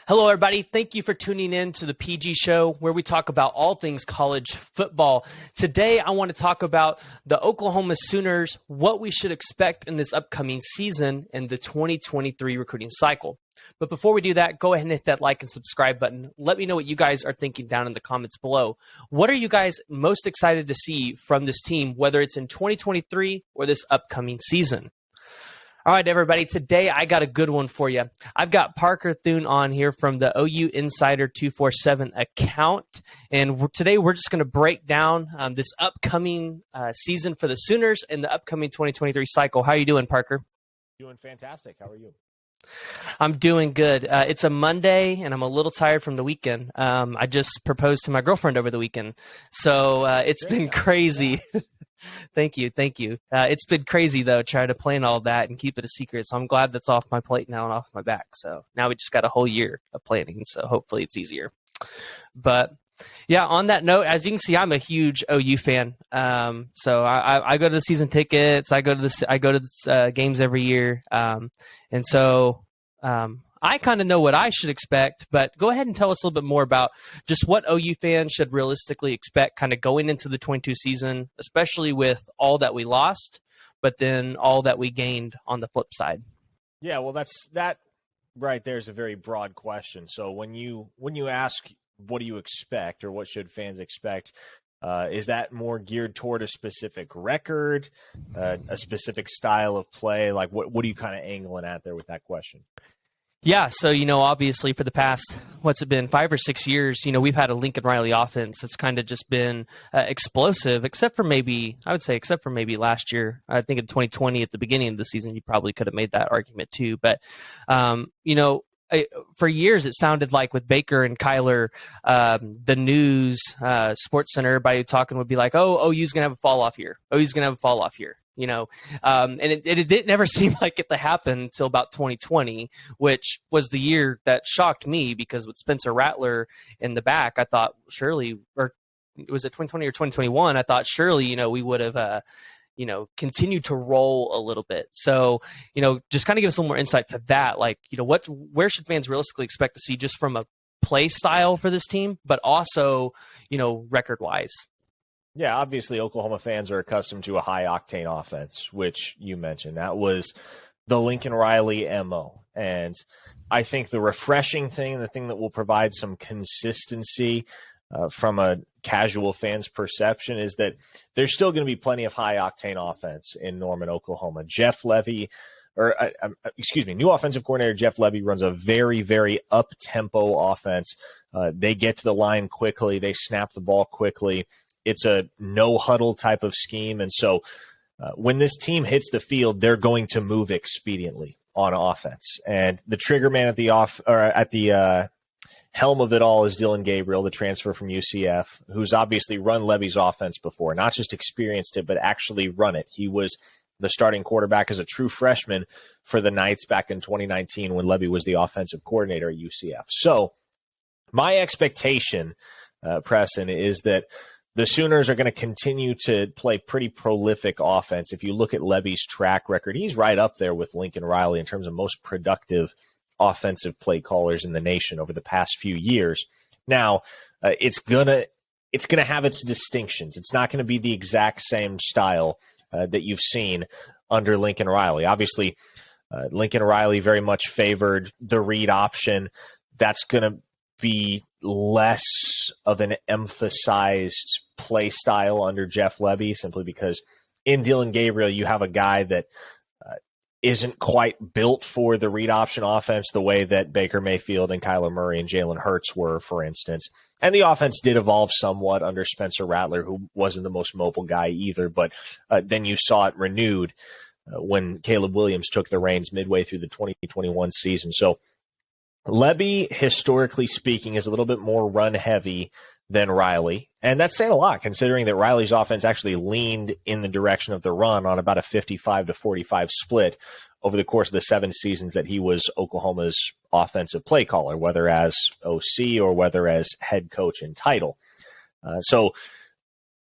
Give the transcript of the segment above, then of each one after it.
Hello, everybody. Thank you for tuning in to the PG Show, where we talk about all things college football. Today, I want to talk about the Oklahoma Sooners, what we should expect in this upcoming season and the 2023 recruiting cycle. But before we do that, go ahead and hit that like and subscribe button. Let me know what you guys are thinking down in the comments below. What are you guys most excited to see from this team, whether it's in 2023 or this upcoming season? All right, everybody, today I got a good one for you. I've got Parker Thune on here from the OU Insider 247 account, and today we're just going to break down this upcoming season for the Sooners and the upcoming 2023 cycle. How are you doing, Parker? Doing fantastic. How are you? I'm doing good. It's a Monday, and I'm a little tired from the weekend. I just proposed to my girlfriend over the weekend, so it's been crazy. Thank you. It's been crazy, though, trying to plan all that and keep it a secret. So I'm glad that's off my plate now and off my back. So now we just got a whole year of planning. So hopefully it's easier. But yeah, on that note, as you can see, I'm a huge OU fan. So I go to the season tickets. I go to the games every year. And so I kind of know what I should expect, but go ahead and tell us a little bit more about just what OU fans should realistically expect kind of going into the 22 season, especially with all that we lost, but then all that we gained on the flip side. Yeah, well, that right there is a very broad question. So when you ask what do you expect or what should fans expect, is that more geared toward a specific record, a specific style of play? Like what are you kind of angling at there with that question? Yeah, so, obviously for the past, 5 or 6 years, we've had a Lincoln Riley offense that's kind of just been explosive, except for maybe last year. I think in 2020 at the beginning of the season, you probably could have made that argument too. But, for years, it sounded like with Baker and Kyler, the news, Sports Center, everybody talking would be like, oh, OU's going to have a fall off here. OU's going to have a fall off here. And it didn't never seem like it to happen until about 2020, which was the year that shocked me because with Spencer Rattler in the back, I thought surely, or was it 2020 or 2021? I thought surely, we would have, continued to roll a little bit. So, just kind of give us a little more insight to that. Like, where should fans realistically expect to see just from a play style for this team, but also, record wise? Yeah, obviously Oklahoma fans are accustomed to a high-octane offense, which you mentioned. That was the Lincoln Riley MO. And I think the refreshing thing, the thing that will provide some consistency from a casual fan's perception is that there's still going to be plenty of high-octane offense in Norman, Oklahoma. New offensive coordinator Jeff Levy runs a very, very up-tempo offense. They get to the line quickly. They snap the ball quickly. It's a no-huddle type of scheme. And so when this team hits the field, they're going to move expediently on offense. And the trigger man at the helm of it all is Dillon Gabriel, the transfer from UCF, who's obviously run Levy's offense before, not just experienced it, but actually run it. He was the starting quarterback as a true freshman for the Knights back in 2019 when Levy was the offensive coordinator at UCF. So my expectation, Preston, is that the Sooners are going to continue to play pretty prolific offense. If you look at Levy's track record, he's right up there with Lincoln Riley in terms of most productive offensive play callers in the nation over the past few years. Now, it's gonna have its distinctions. It's not going to be the exact same style that you've seen under Lincoln Riley. Obviously, Lincoln Riley very much favored the read option. That's going to be less of an emphasized play style under Jeff Levy, simply because in Dillon Gabriel, you have a guy that isn't quite built for the read option offense the way that Baker Mayfield and Kyler Murray and Jalen Hurts were, for instance. And the offense did evolve somewhat under Spencer Rattler, who wasn't the most mobile guy either, but then you saw it renewed when Caleb Williams took the reins midway through the 2021 season. So Levy, historically speaking, is a little bit more run-heavy than Riley. And that's saying a lot, considering that Riley's offense actually leaned in the direction of the run on about a 55-45 split over the course of the 7 seasons that he was Oklahoma's offensive play caller, whether as OC or whether as head coach in title. So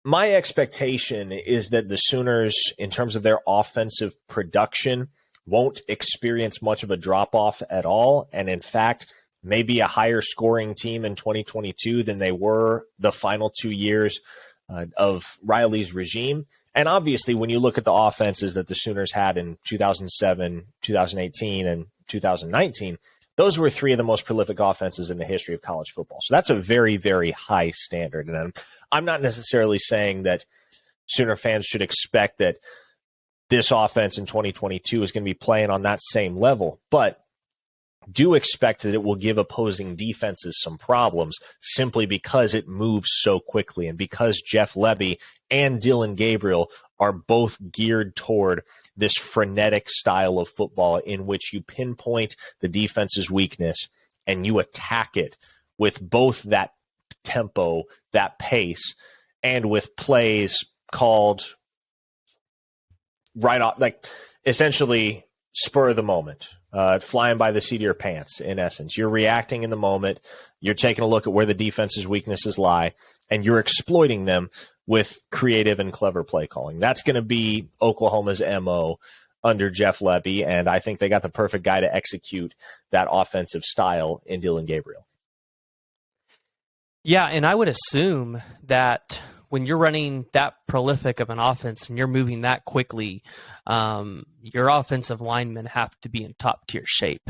my expectation is that the Sooners, in terms of their offensive production, won't experience much of a drop-off at all. And in fact, maybe a higher scoring team in 2022 than they were the final 2 years of Riley's regime. And obviously, when you look at the offenses that the Sooners had in 2007, 2018, and 2019, those were three of the most prolific offenses in the history of college football. So that's a very, very high standard. And I'm not necessarily saying that Sooner fans should expect that this offense in 2022 is going to be playing on that same level, but do expect that it will give opposing defenses some problems simply because it moves so quickly and because Jeff Lebby and Dillon Gabriel are both geared toward this frenetic style of football in which you pinpoint the defense's weakness and you attack it with both that tempo, that pace, and with plays called right off, like essentially spur of the moment, flying by the seat of your pants, in essence. You're reacting in the moment. You're taking a look at where the defense's weaknesses lie, and you're exploiting them with creative and clever play calling. That's going to be Oklahoma's MO under Jeff Lebby, and I think they got the perfect guy to execute that offensive style in Dillon Gabriel. Yeah, and I would assume that when you're running that prolific of an offense and you're moving that quickly, your offensive linemen have to be in top-tier shape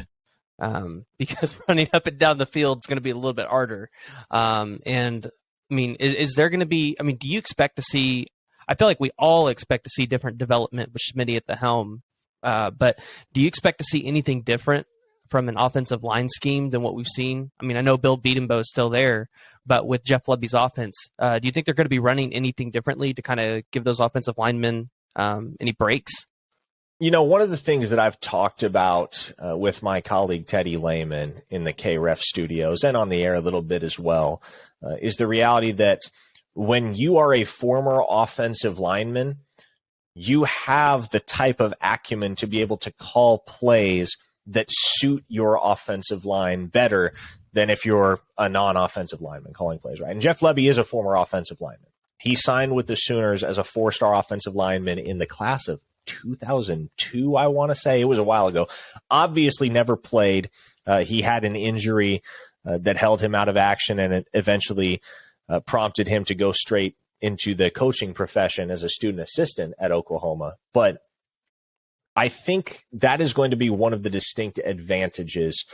because running up and down the field is going to be a little bit harder. And, I mean, is there going to be – I mean, do you expect to see – I feel like we all expect to see different development with Schmitty at the helm, but do you expect to see anything different from an offensive line scheme than what we've seen? I mean, I know Bill Bedenbaugh is still there, but with Jeff Lebby's offense, do you think they're going to be running anything differently to kind of give those offensive linemen any breaks? You know, one of the things that I've talked about with my colleague Teddy Lehman in the KREF studios and on the air a little bit as well is the reality that when you are a former offensive lineman, you have the type of acumen to be able to call plays that suit your offensive line better than if you're a non-offensive lineman calling plays, right? And Jeff Lebby is a former offensive lineman. He signed with the Sooners as a 4-star offensive lineman in the class of 2002, I want to say. It was a while ago. Obviously never played. He had an injury that held him out of action, and it eventually prompted him to go straight into the coaching profession as a student assistant at Oklahoma. But I think that is going to be one of the distinct advantages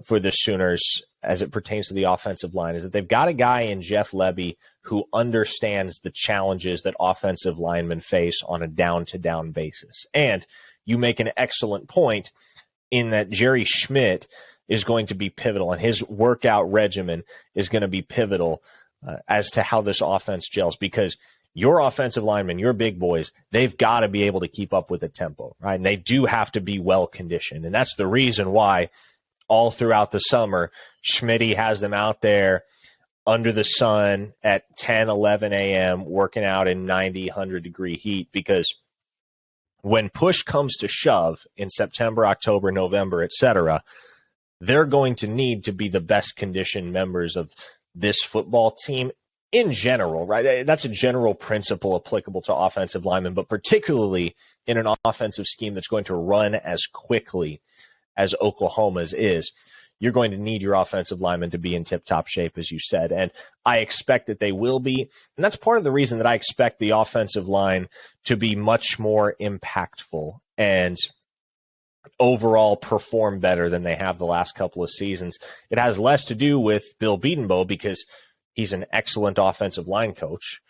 for the Sooners as it pertains to the offensive line, is that they've got a guy in Jeff Lebby who understands the challenges that offensive linemen face on a down-to-down basis. And you make an excellent point in that Jerry Schmidt is going to be pivotal, and his workout regimen is going to be pivotal as to how this offense gels, because your offensive linemen, your big boys, they've got to be able to keep up with the tempo, right? And they do have to be well conditioned. And that's the reason why all throughout the summer, Schmitty has them out there under the sun at 10, 11 a.m. working out in 90, 100-degree heat, because when push comes to shove in September, October, November, etc., they're going to need to be the best conditioned members of this football team in general, right? That's a general principle applicable to offensive linemen, but particularly in an offensive scheme that's going to run as quickly as Oklahoma's is. You're going to need your offensive linemen to be in tip-top shape, as you said, and I expect that they will be. And that's part of the reason that I expect the offensive line to be much more impactful and overall perform better than they have the last couple of seasons. It has less to do with Bill Bedenbaugh because he's an excellent offensive line coach,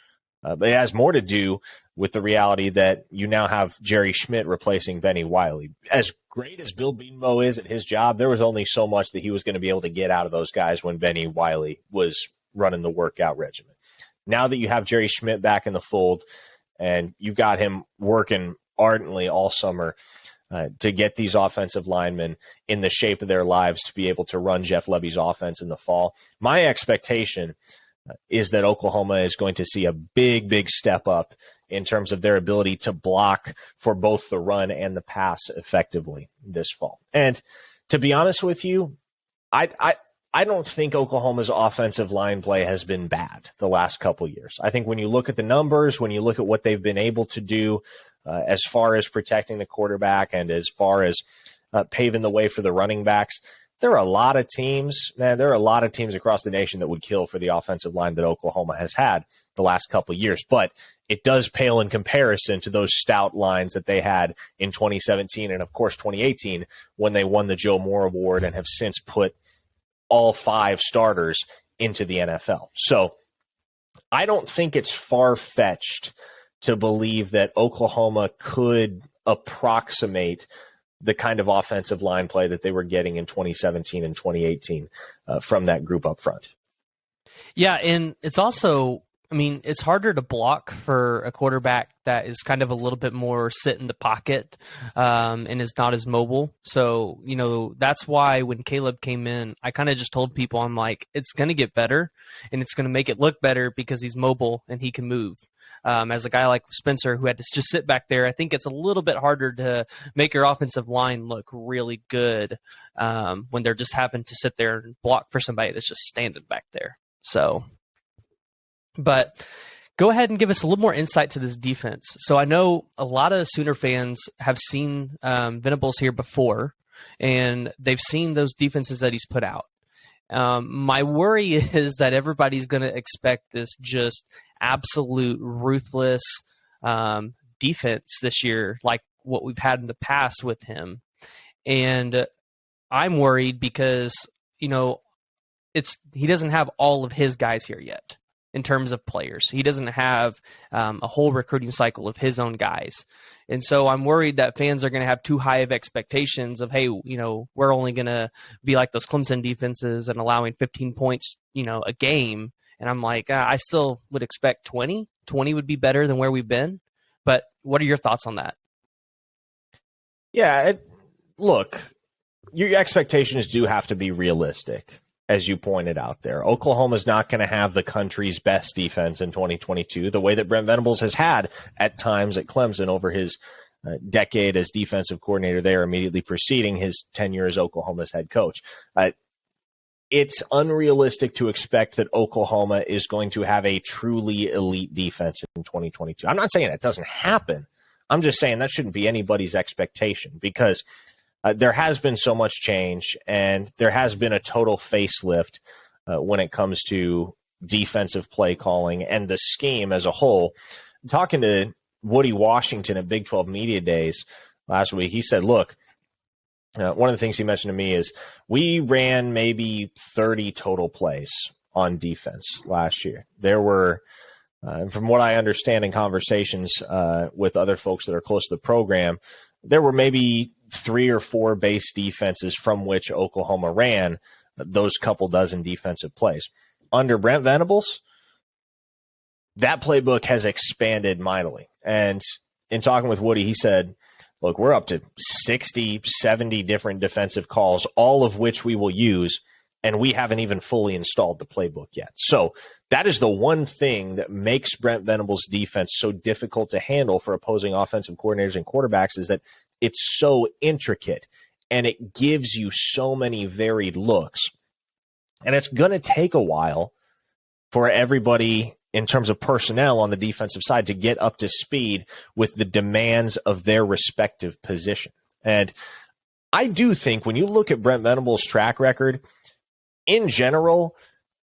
but it has more to do with the reality that you now have Jerry Schmidt replacing Benny Wiley. As great as Bill Bedenbaugh is at his job, there was only so much that he was going to be able to get out of those guys when Benny Wiley was running the workout regimen. Now that you have Jerry Schmidt back in the fold and you've got him working ardently all summer to get these offensive linemen in the shape of their lives to be able to run Jeff Lebby's offense in the fall, my expectation is that Oklahoma is going to see a big, big step up in terms of their ability to block for both the run and the pass effectively this fall. And to be honest with you, I don't think Oklahoma's offensive line play has been bad the last couple years. I think when you look at the numbers, when you look at what they've been able to do as far as protecting the quarterback and as far as paving the way for the running backs, there are a lot of teams, man, there are a lot of teams across the nation that would kill for the offensive line that Oklahoma has had the last couple of years. But it does pale in comparison to those stout lines that they had in 2017 and, of course, 2018 when they won the Joe Moore Award and have since put all 5 starters into the NFL. So I don't think it's far-fetched to believe that Oklahoma could approximate the kind of offensive line play that they were getting in 2017 and 2018 from that group up front. Yeah, and it's also, I mean, it's harder to block for a quarterback that is kind of a little bit more sit in the pocket and is not as mobile. So, you know, that's why when Caleb came in, I kind of just told people, I'm like, it's going to get better and it's going to make it look better because he's mobile and he can move. As a guy like Spencer who had to just sit back there, I think it's a little bit harder to make your offensive line look really good when they're just having to sit there and block for somebody that's just standing back there. So, but go ahead and give us a little more insight to this defense. So I know a lot of Sooner fans have seen Venables here before, and they've seen those defenses that he's put out. My worry is that everybody's going to expect this just absolute ruthless defense this year, like what we've had in the past with him. And I'm worried because, you know, he doesn't have all of his guys here yet in terms of players. He doesn't have a whole recruiting cycle of his own guys. And so I'm worried that fans are going to have too high of expectations of, hey, you know, we're only going to be like those Clemson defenses and allowing 15 points, you know, a game. And I'm like, I still would expect 20. 20 would be better than where we've been. But what are your thoughts on that? Yeah, look, your expectations do have to be realistic, as you pointed out there. Oklahoma's not going to have the country's best defense in 2022, the way that Brent Venables has had at times at Clemson over his decade as defensive coordinator there, immediately preceding his tenure as Oklahoma's head coach. It's unrealistic to expect that Oklahoma is going to have a truly elite defense in 2022. I'm not saying it doesn't happen. I'm just saying that shouldn't be anybody's expectation because there has been so much change and there has been a total facelift when it comes to defensive play calling and the scheme as a whole. Talking to Woody Washington at Big 12 Media Days last week, he said, look, one of the things he mentioned to me is we ran maybe 30 total plays on defense last year. There were, from what I understand in conversations with other folks that are close to the program, there were maybe 3 or 4 base defenses from which Oklahoma ran those couple dozen defensive plays. Under Brent Venables, that playbook has expanded mightily. And in talking with Woody, he said, look, we're up to 60, 70 different defensive calls, all of which we will use, and we haven't even fully installed the playbook yet. So that is the one thing that makes Brent Venables' defense so difficult to handle for opposing offensive coordinators and quarterbacks is that it's so intricate, and it gives you so many varied looks. And it's going to take a while for everybody in terms of personnel on the defensive side to get up to speed with the demands of their respective position. And I do think when you look at Brent Venables' track record, in general,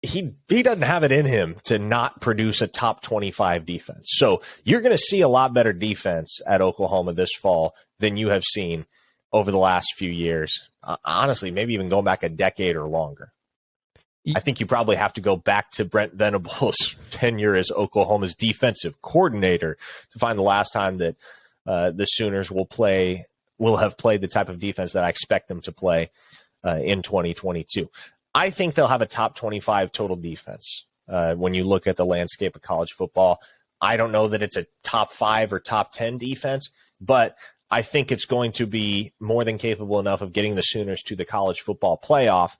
he doesn't have it in him to not produce a top 25 defense. So you're going to see a lot better defense at Oklahoma this fall than you have seen over the last few years. Honestly, maybe even going back a decade or longer. I think you probably have to go back to Brent Venables' tenure as Oklahoma's defensive coordinator to find the last time that the Sooners will have played the type of defense that I expect them to play in 2022. I think they'll have a top 25 total defense when you look at the landscape of college football. I don't know that it's a top 5 or top 10 defense, but I think it's going to be more than capable enough of getting the Sooners to the college football playoff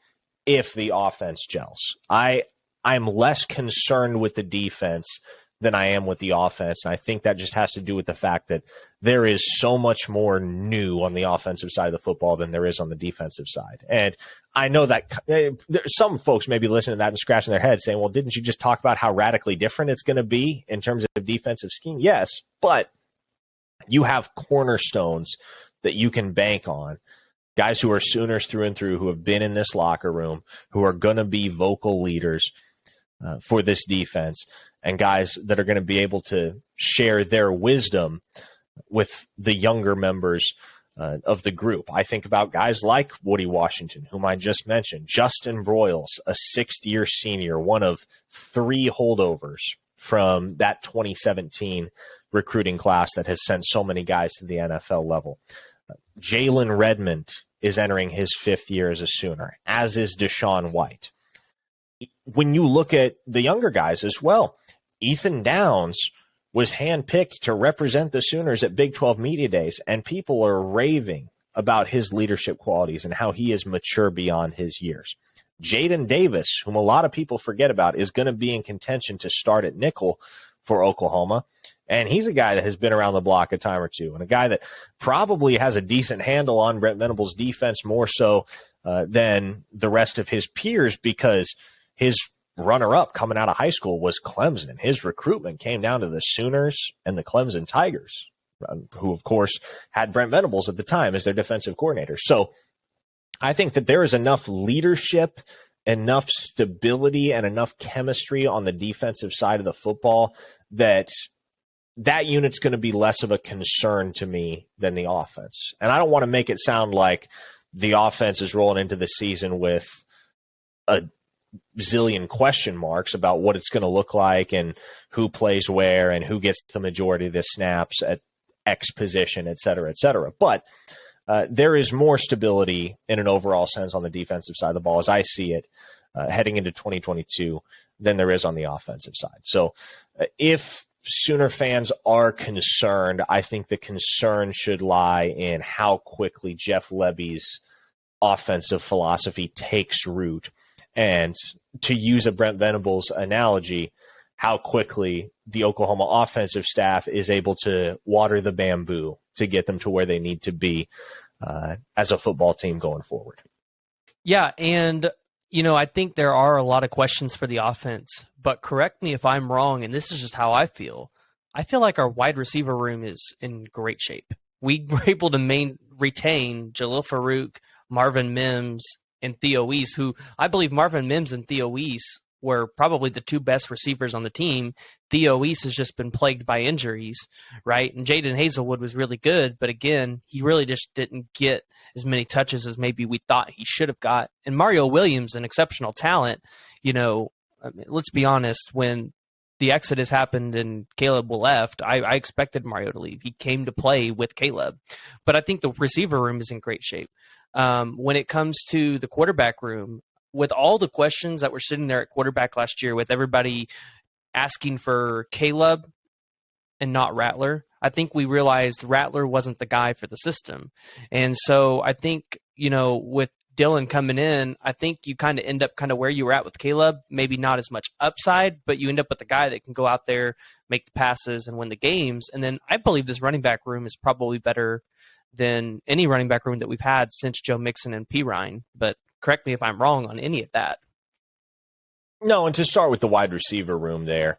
if the offense gels. I'm less concerned with the defense than I am with the offense. And I think that just has to do with the fact that there is so much more new on the offensive side of the football than there is on the defensive side. And I know that some folks may be listening to that and scratching their heads saying, well, didn't you just talk about how radically different it's going to be in terms of defensive scheme? Yes, but you have cornerstones that you can bank on guys who are Sooners through and through, who have been in this locker room, who are going to be vocal leaders for this defense, and guys that are going to be able to share their wisdom with the younger members of the group. I think about guys like Woody Washington, whom I just mentioned, Justin Broyles, a sixth-year senior, one of 3 holdovers from that 2017 recruiting class that has sent so many guys to the NFL level. Jalen Redmon is entering his 5th year as a Sooner, as is Deshaun White. When you look at the younger guys as well, Ethan Downs was handpicked to represent the Sooners at Big 12 Media Days, and people are raving about his leadership qualities and how he is mature beyond his years. Jaden Davis, whom a lot of people forget about, is going to be in contention to start at nickel for Oklahoma, and he's a guy that has been around the block a time or two, and a guy that probably has a decent handle on Brent Venables' defense, more so than the rest of his peers, because his runner-up coming out of high school was Clemson. His recruitment came down to the Sooners and the Clemson Tigers, who, of course, had Brent Venables at the time as their defensive coordinator. So I think that there is enough leadership, enough stability, and enough chemistry on the defensive side of the football that unit's going to be less of a concern to me than the offense. And I don't want to make it sound like the offense is rolling into the season with a zillion question marks about what it's going to look like and who plays where and who gets the majority of the snaps at X position, et cetera, et cetera. But there is more stability in an overall sense on the defensive side of the ball, as I see it, heading into 2022 than there is on the offensive side. So if Sooner fans are concerned, I think the concern should lie in how quickly Jeff Lebby's offensive philosophy takes root. And to use a Brent Venables analogy, how quickly the Oklahoma offensive staff is able to water the bamboo to get them to where they need to be as a football team going forward. Yeah, and I think there are a lot of questions for the offense, but correct me if I'm wrong, and this is just how I feel. I feel like our wide receiver room is in great shape. We were able to retain Jalil Farouk, Marvin Mims, and Theo Wease, who I believe Marvin Mims and Theo Wease were probably the 2 best receivers on the team. Theo Wease has just been plagued by injuries, right? And Jaden Hazelwood was really good, but again, he really just didn't get as many touches as maybe we thought he should have got. And Mario Williams, an exceptional talent, let's be honest, when the exodus happened and Caleb left, I expected Mario to leave. He came to play with Caleb. But I think the receiver room is in great shape. When it comes to the quarterback room, with all the questions that were sitting there at quarterback last year, with everybody asking for Caleb and not Rattler, I think we realized Rattler wasn't the guy for the system. And so I think, with Dylan coming in, I think you kind of end up kind of where you were at with Caleb, maybe not as much upside, but you end up with a guy that can go out there, make the passes, and win the games. And then I believe this running back room is probably better than any running back room that we've had since Joe Mixon and P. Ryan. But correct me if I'm wrong on any of that. No, and to start with the wide receiver room there,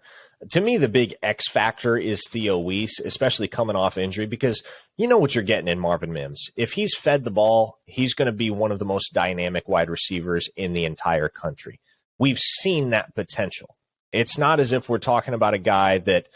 to me, the big X factor is Theo Wease, especially coming off injury, because you know what you're getting in Marvin Mims. If he's fed the ball, he's going to be one of the most dynamic wide receivers in the entire country. We've seen that potential. It's not as if we're talking about a guy that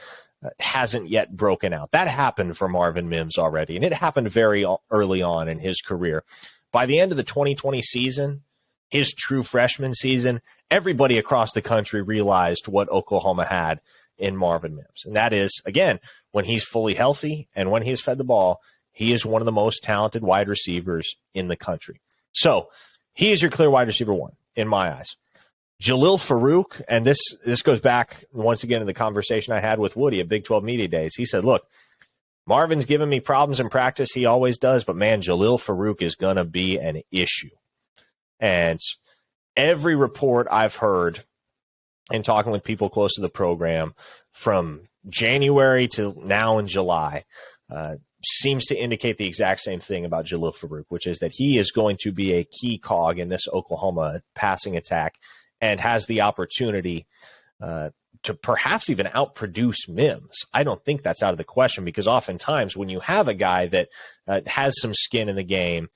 hasn't yet broken out. That happened for Marvin Mims already, and it happened very early on in his career. By the end of the 2020 season, his true freshman season, everybody across the country realized what Oklahoma had in Marvin Mims. And that is, again, when he's fully healthy and when he's fed the ball, he is one of the most talented wide receivers in the country. So he is your clear wide receiver 1 in my eyes. Jalil Farouk, and this goes back once again to the conversation I had with Woody at Big 12 Media Days. He said, look, Marvin's given me problems in practice. He always does. But, man, Jalil Farouk is going to be an issue. And every report I've heard in talking with people close to the program from January to now in July seems to indicate the exact same thing about Jalil Farouk, which is that he is going to be a key cog in this Oklahoma passing attack and has the opportunity to perhaps even outproduce Mims. I don't think that's out of the question, because oftentimes when you have a guy that has some skin in the game,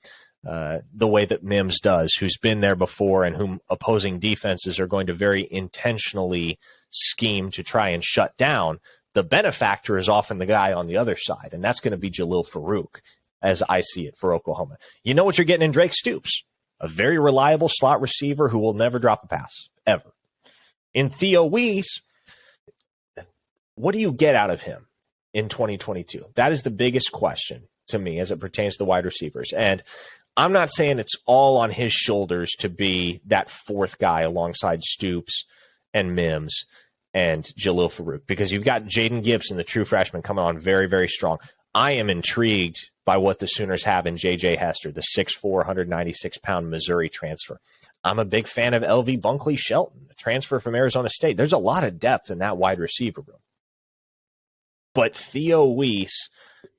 the way that Mims does, who's been there before and whom opposing defenses are going to very intentionally scheme to try and shut down. The benefactor is often the guy on the other side, and that's going to be Jalil Farouk, as I see it, for Oklahoma. You know what you're getting in Drake Stoops, a very reliable slot receiver who will never drop a pass, ever. In Theo Wease, what do you get out of him in 2022? That is the biggest question to me as it pertains to the wide receivers. And I'm not saying it's all on his shoulders to be that fourth guy alongside Stoops and Mims and Jalil Farouk, because you've got Jaden Gibson, the true freshman, coming on very, very strong. I am intrigued by what the Sooners have in J.J. Hester, the 6'4", 196-pound Missouri transfer. I'm a big fan of L.V. Bunkley Shelton, the transfer from Arizona State. There's a lot of depth in that wide receiver room. But Theo Wease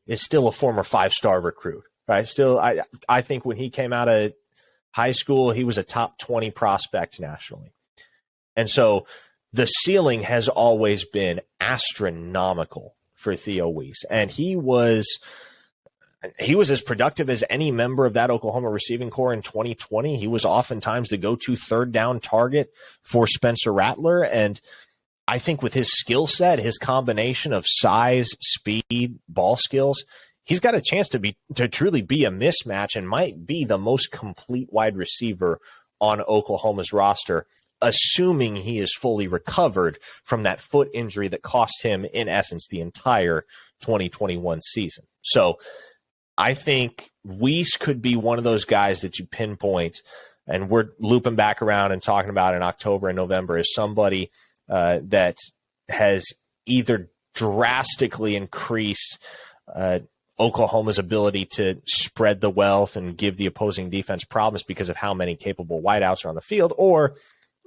is still a former five-star recruit, right? Still, I think when he came out of high school, he was a top 20 prospect nationally. And so the ceiling has always been astronomical for Theo Wease. And he was as productive as any member of that Oklahoma receiving corps in 2020. He was oftentimes the go-to third down target for Spencer Rattler. And I think with his skill set, his combination of size, speed, ball skills, he's got a chance to truly be a mismatch and might be the most complete wide receiver on Oklahoma's roster, assuming he is fully recovered from that foot injury that cost him, in essence, the entire 2021 season. So I think Wease could be one of those guys that you pinpoint, and we're looping back around and talking about in October and November, as somebody that has either drastically increased Oklahoma's ability to spread the wealth and give the opposing defense problems because of how many capable wideouts are on the field, or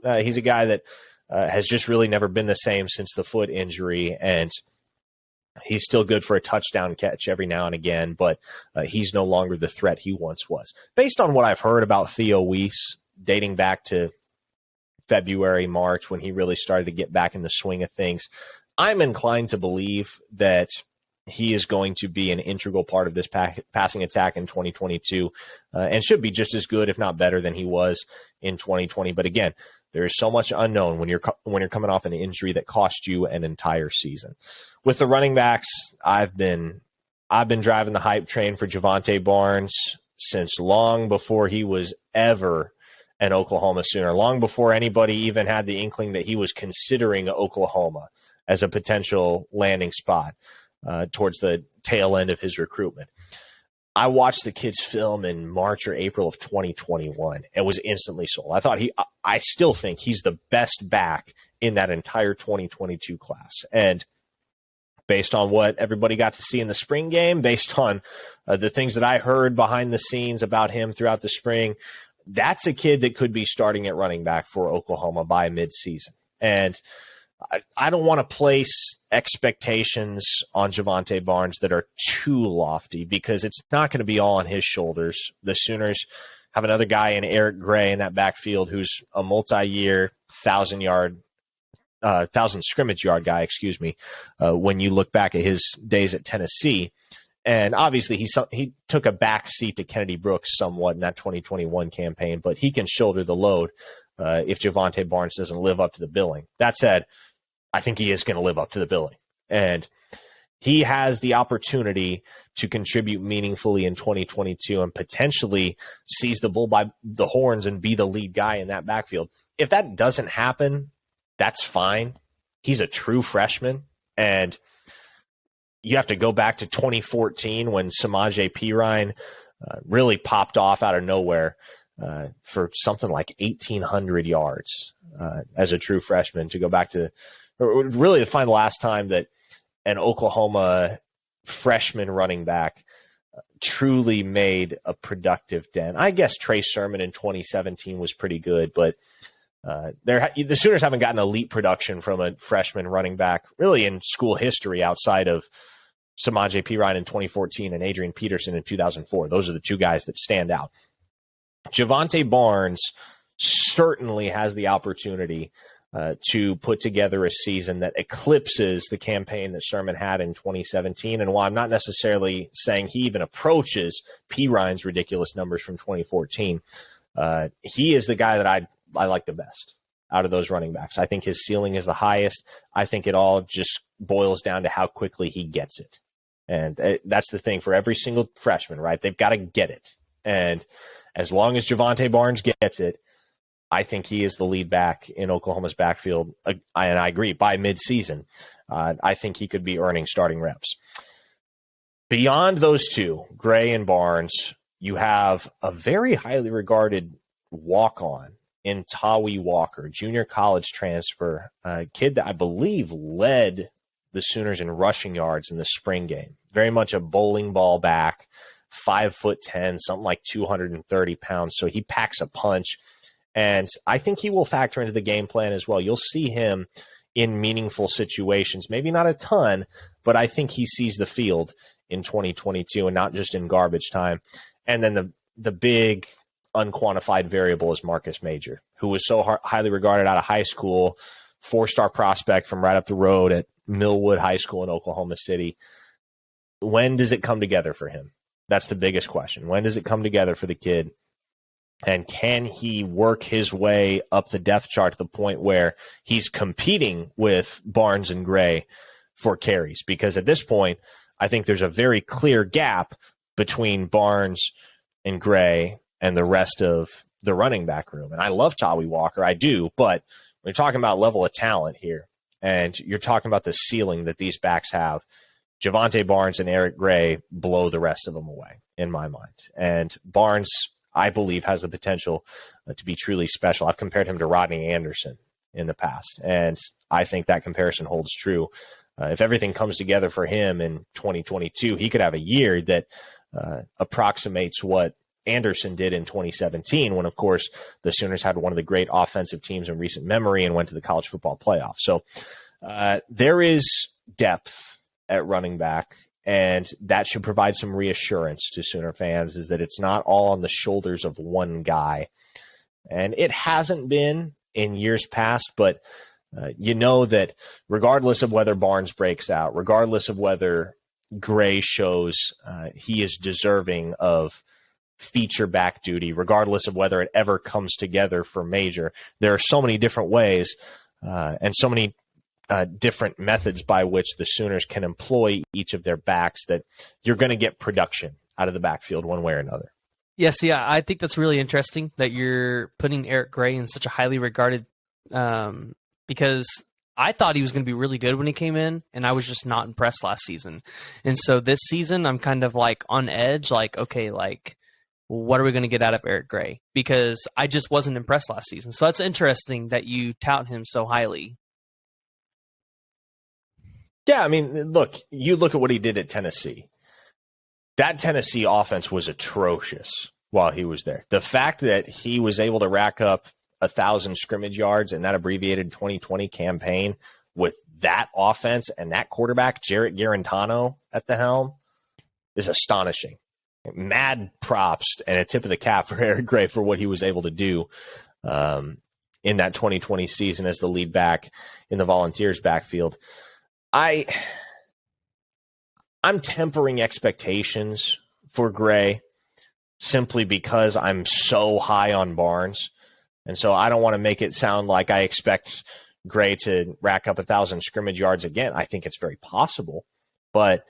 he's a guy that has just really never been the same since the foot injury, and he's still good for a touchdown catch every now and again, but he's no longer the threat he once was. Based on what I've heard about Theo Wease, dating back to February, March, when he really started to get back in the swing of things, I'm inclined to believe that he is going to be an integral part of this passing attack in 2022 and should be just as good, if not better, than he was in 2020. But again, there is so much unknown when you're coming off an injury that cost you an entire season. With the running backs, I've been driving the hype train for Javonte Barnes since long before he was ever an Oklahoma Sooner, long before anybody even had the inkling that he was considering Oklahoma as a potential landing spot towards the tail end of his recruitment. I watched the kid's film in March or April of 2021 and was instantly sold. I still think he's the best back in that entire 2022 class. And based on what everybody got to see in the spring game, based on the things that I heard behind the scenes about him throughout the spring, that's a kid that could be starting at running back for Oklahoma by midseason. And I don't want to place expectations on Javonte Barnes that are too lofty, because it's not going to be all on his shoulders. The Sooners have another guy in Eric Gray in that backfield who's a multi-year 1,000 scrimmage yard guy, when you look back at his days at Tennessee. And obviously he took a back seat to Kennedy Brooks somewhat in that 2021 campaign, but he can shoulder the load if Javonte Barnes doesn't live up to the billing. That said, I think he is going to live up to the billing. And he has the opportunity to contribute meaningfully in 2022 and potentially seize the bull by the horns and be the lead guy in that backfield. If that doesn't happen, that's fine. He's a true freshman, and you have to go back to 2014 when Samaje Perine really popped off out of nowhere for something like 1,800 yards as a true freshman, to go back to really to find the last time that an Oklahoma freshman running back truly made a productive dent. I guess Trey Sermon in 2017 was pretty good, but the Sooners haven't gotten elite production from a freshman running back really in school history outside of Samaje Perine in 2014 and Adrian Peterson in 2004. Those are the two guys that stand out. Javonte Barnes certainly has the opportunity to put together a season that eclipses the campaign that Sherman had in 2017. And while I'm not necessarily saying he even approaches P. Ryan's ridiculous numbers from 2014, he is the guy that I like the best out of those running backs. I think his ceiling is the highest. I think it all just boils down to how quickly he gets it. And that's the thing for every single freshman, right? They've got to get it. And as long as Javonte Barnes gets it, I think he is the lead back in Oklahoma's backfield. And I agree, by midseason, I think he could be earning starting reps. Beyond those two, Gray and Barnes, you have a very highly regarded walk-on in Tawi Walker, junior college transfer, a kid that I believe led the Sooners in rushing yards in the spring game. Very much a bowling ball back, 5'10", something like 230 pounds. So he packs a punch. And I think he will factor into the game plan as well. You'll see him in meaningful situations, maybe not a ton, but I think he sees the field in 2022 and not just in garbage time. And then the big unquantified variable is Marcus Major, who was so highly regarded out of high school, 4-star prospect from right up the road at Millwood High School in Oklahoma City. When does it come together for him? That's the biggest question. When does it come together for the kid? And can he work his way up the depth chart to the point where he's competing with Barnes and Gray for carries? Because at this point, I think there's a very clear gap between Barnes and Gray and the rest of the running back room. And I love Tawi Walker, I do, but we're talking about level of talent here, and you're talking about the ceiling that these backs have. Javonte Barnes and Eric Gray blow the rest of them away, in my mind. And Barnes, I believe, has the potential to be truly special. I've compared him to Rodney Anderson in the past, and I think that comparison holds true. If everything comes together for him in 2022, he could have a year that approximates what Anderson did in 2017, when, of course, the Sooners had one of the great offensive teams in recent memory and went to the college football playoff. So there is depth at running back, and that should provide some reassurance to Sooner fans, is that it's not all on the shoulders of one guy. And it hasn't been in years past, but you know that regardless of whether Barnes breaks out, regardless of whether Gray shows he is deserving of feature back duty, regardless of whether it ever comes together for Major, there are so many different ways and so many different methods by which the Sooners can employ each of their backs that you're going to get production out of the backfield one way or another. Yes, yeah, I think that's really interesting that you're putting Eric Gray in such a highly regarded because I thought he was going to be really good when he came in, and I was just not impressed last season. And so this season, I'm kind of like on edge, like, okay, like, what are we going to get out of Eric Gray? Because I just wasn't impressed last season. So that's interesting that you tout him so highly. Yeah, I mean, look, you look at what he did at Tennessee. That Tennessee offense was atrocious while he was there. The fact that he was able to rack up 1,000 scrimmage yards in that abbreviated 2020 campaign with that offense and that quarterback, Jarrett Garantano, at the helm is astonishing. Mad props and a tip of the cap for Eric Gray for what he was able to do in that 2020 season as the lead back in the Volunteers backfield. I'm tempering expectations for Gray simply because I'm so high on Barnes. And so I don't want to make it sound like I expect Gray to rack up 1,000 scrimmage yards again. I think it's very possible, but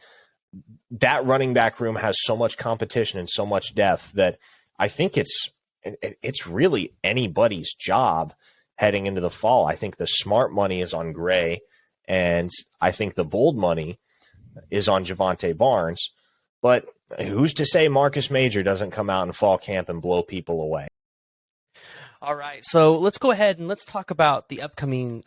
that running back room has so much competition and so much depth that I think it's really anybody's job heading into the fall. I think the smart money is on Gray, and I think the bold money is on Javonte Barnes. But who's to say Marcus Major doesn't come out in fall camp and blow people away? All right, so let's go ahead and let's talk about the upcoming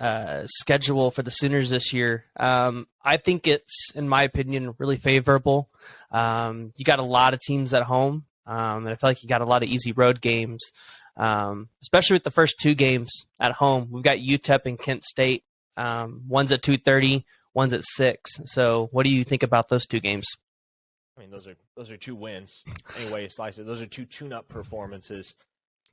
schedule for the Sooners this year. I think it's, in my opinion, really favorable. You got a lot of teams at home, and I feel like you got a lot of easy road games, especially with the first two games at home. We've got UTEP and Kent State. One's at 2:30, one's at 6. So what do you think about those two games? I mean, those are two wins. Anyway, you slice it. Those are two tune-up performances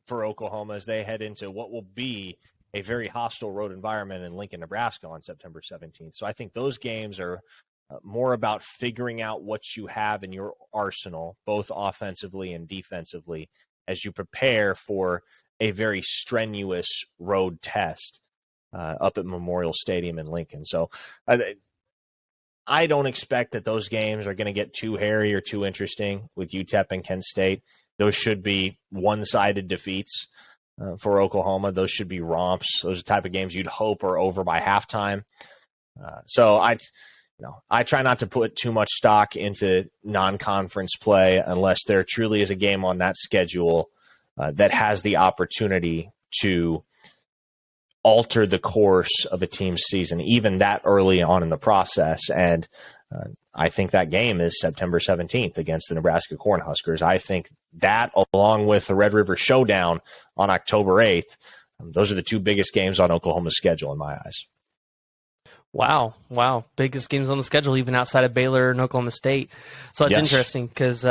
for Oklahoma as they head into what will be a very hostile road environment in Lincoln, Nebraska on September 17th. So I think those games are more about figuring out what you have in your arsenal, both offensively and defensively, as you prepare for a very strenuous road test up at Memorial Stadium in Lincoln. So I don't expect that those games are going to get too hairy or too interesting with UTEP and Kent State. Those should be one-sided defeats for Oklahoma. Those should be romps. Those are the type of games you'd hope are over by halftime. So I try not to put too much stock into non-conference play unless there truly is a game on that schedule that has the opportunity to alter the course of a team's season, even that early on in the process. And I think that game is September 17th against the Nebraska Cornhuskers. I think that, along with the Red River Showdown on October 8th, those are the two biggest games on Oklahoma's schedule in my eyes. Wow. Biggest games on the schedule, even outside of Baylor and Oklahoma State. So that's interesting because,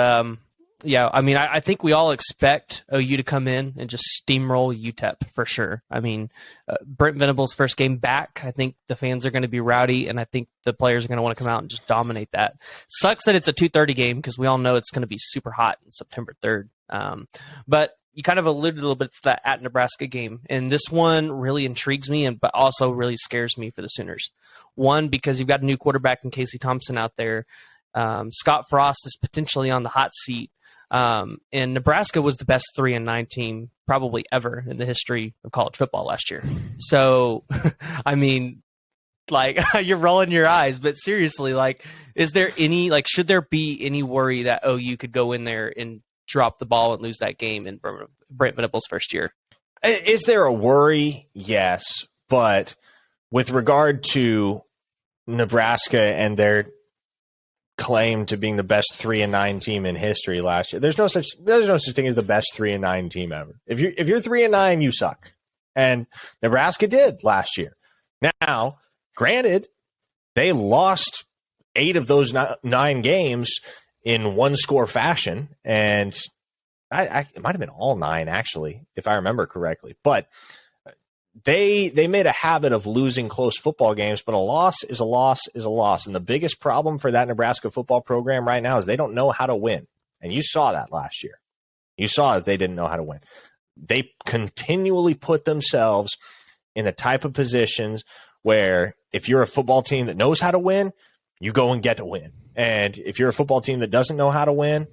I think we all expect OU to come in and just steamroll UTEP for sure. I mean, Brent Venables' first game back, I think the fans are going to be rowdy, and I think the players are going to want to come out and just dominate that. Sucks that it's a 2:30 game because we all know it's going to be super hot on September 3rd. But you kind of alluded a little bit to that at Nebraska game, and this one really intrigues me, but also really scares me for the Sooners. One, because you've got a new quarterback in Casey Thompson out there. Scott Frost is potentially on the hot seat. And Nebraska was the best 3-9 team probably ever in the history of college football last year. So, I mean, like, you're rolling your eyes, but seriously, like, is there any, like, should there be any worry that OU could go in there and drop the ball and lose that game in Brent Venables' first year? Is there a worry? Yes. But with regard to Nebraska and their claim to being the best 3-9 team in history last year, there's no such thing as the best 3-9 team ever. If you're 3-9, you suck, and Nebraska did last year. Now, granted, they lost 8 of those 9 games in one-score fashion, and it might have been all 9 actually, if I remember correctly, but They made a habit of losing close football games, but a loss is a loss is a loss. And the biggest problem for that Nebraska football program right now is they don't know how to win. And you saw that last year. You saw that they didn't know how to win. They continually put themselves in the type of positions where if you're a football team that knows how to win, you go and get a win. And if you're a football team that doesn't know how to win,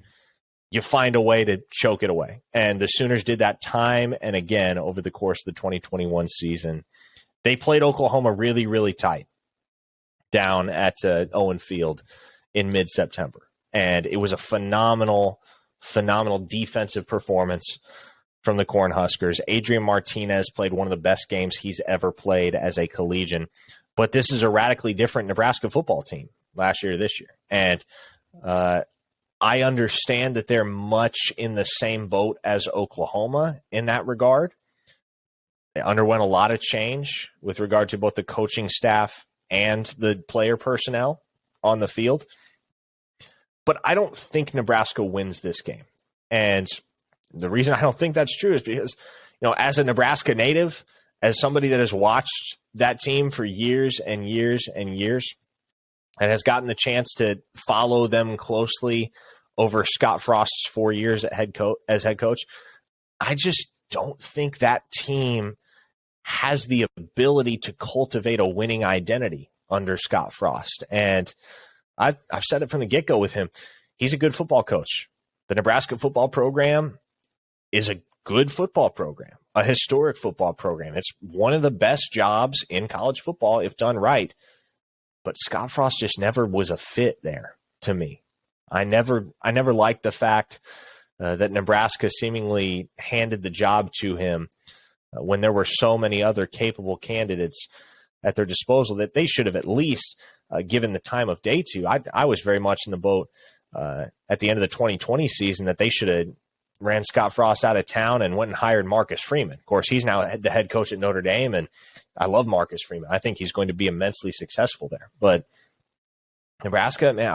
you find a way to choke it away. And the Sooners did that time and again over the course of the 2021 season. They played Oklahoma really, really tight down at Owen Field in mid-September. And it was a phenomenal defensive performance from the Cornhuskers. Adrian Martinez played one of the best games he's ever played as a collegian. But this is a radically different Nebraska football team last year to this year. And I understand that they're much in the same boat as Oklahoma in that regard. They underwent a lot of change with regard to both the coaching staff and the player personnel on the field. But I don't think Nebraska wins this game. And the reason I don't think that's true is because, as a Nebraska native, as somebody that has watched that team for years and years and years, and has gotten the chance to follow them closely over Scott Frost's 4 years as head coach, I just don't think that team has the ability to cultivate a winning identity under Scott Frost. And I've said it from the get-go with him. He's a good football coach. The Nebraska football program is a good football program, a historic football program. It's one of the best jobs in college football if done right. But Scott Frost just never was a fit there to me. I never liked the fact that Nebraska seemingly handed the job to him when there were so many other capable candidates at their disposal that they should have at least given the time of day to. I was very much in the boat at the end of the 2020 season that they should have ran Scott Frost out of town and went and hired Marcus Freeman. Of course, he's now the head coach at Notre Dame, and I love Marcus Freeman. I think he's going to be immensely successful there. But Nebraska, man,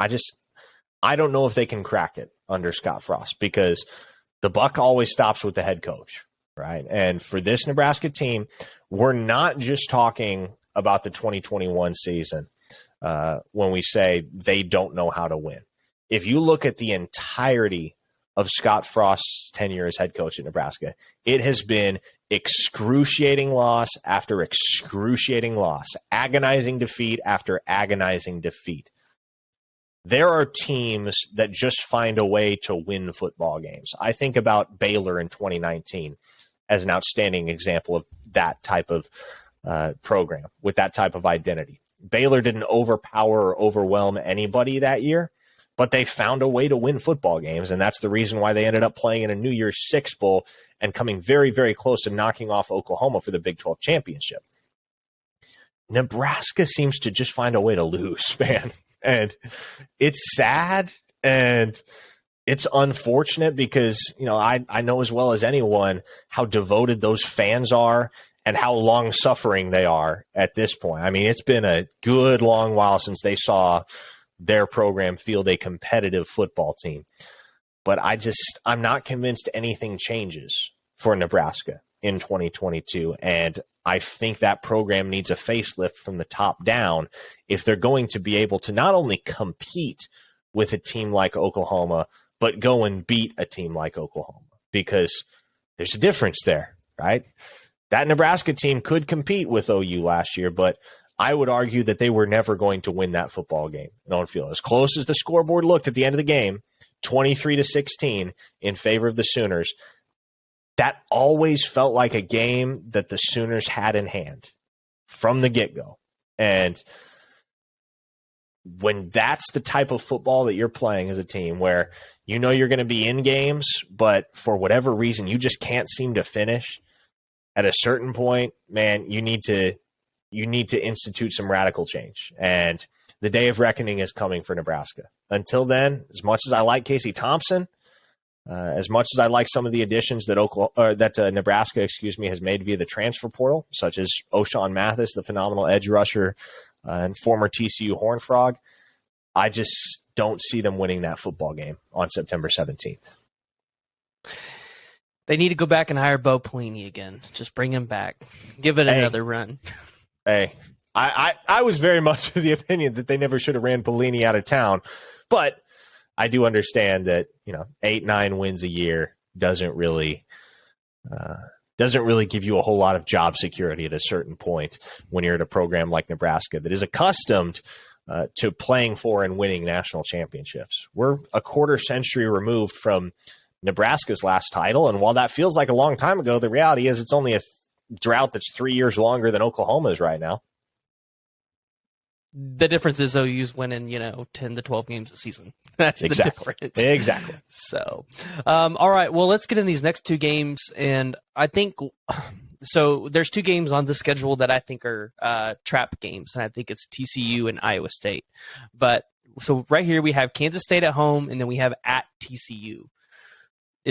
I don't know if they can crack it under Scott Frost because the buck always stops with the head coach. right? And for this Nebraska team, we're not just talking about the 2021 season when we say they don't know how to win. If you look at the entirety of Scott Frost's tenure as head coach at Nebraska, it has been excruciating loss after excruciating loss, agonizing defeat after agonizing defeat. There are teams that just find a way to win football games. I think about Baylor in 2019 as an outstanding example of that type of program with that type of identity. Baylor didn't overpower or overwhelm anybody that year, but they found a way to win football games, and that's the reason why they ended up playing in a New Year's Six Bowl and coming very, very close to knocking off Oklahoma for the Big 12 championship. Nebraska seems to just find a way to lose, man. And it's sad and it's unfortunate because, you know, I know as well as anyone how devoted those fans are and how long-suffering they are at this point. I mean, it's been a good long while since they saw their program field a competitive football team. But I'm not convinced anything changes for Nebraska in 2022. And I think that program needs a facelift from the top down if they're going to be able to not only compete with a team like Oklahoma, but go and beat a team like Oklahoma, because there's a difference there, right? That Nebraska team could compete with OU last year, but I would argue that they were never going to win that football game. I don't feel as close as the scoreboard looked at the end of the game, 23-16 in favor of the Sooners. That always felt like a game that the Sooners had in hand from the get-go. And when that's the type of football that you're playing as a team where you know you're going to be in games, but for whatever reason you just can't seem to finish, at a certain point, man, you need to institute some radical change. And the day of reckoning is coming for Nebraska. Until then, as much as I like Casey Thompson, as much as I like some of the additions that Nebraska, has made via the transfer portal, such as O'Shawn Mathis, the phenomenal edge rusher, and former TCU Horned Frog, I just don't see them winning that football game on September 17th. They need to go back and hire Bo Pelini again. Just bring him back. Give it another run. Hey, I was very much of the opinion that they never should have ran Pelini out of town, but I do understand that 8-9 wins a year doesn't really give you a whole lot of job security at a certain point when you're at a program like Nebraska that is accustomed to playing for and winning national championships. We're a quarter century removed from Nebraska's last title, and while that feels like a long time ago, the reality is it's only a drought that's 3 years longer than Oklahoma's right now. The difference is OU's winning, 10 to 12 games a season. That's exactly. The difference. Exactly. So, all right. Well, let's get in these next two games. And I think, so there's two games on the schedule that I think are trap games. And I think it's TCU and Iowa State. But so right here we have Kansas State at home, and then we have at TCU.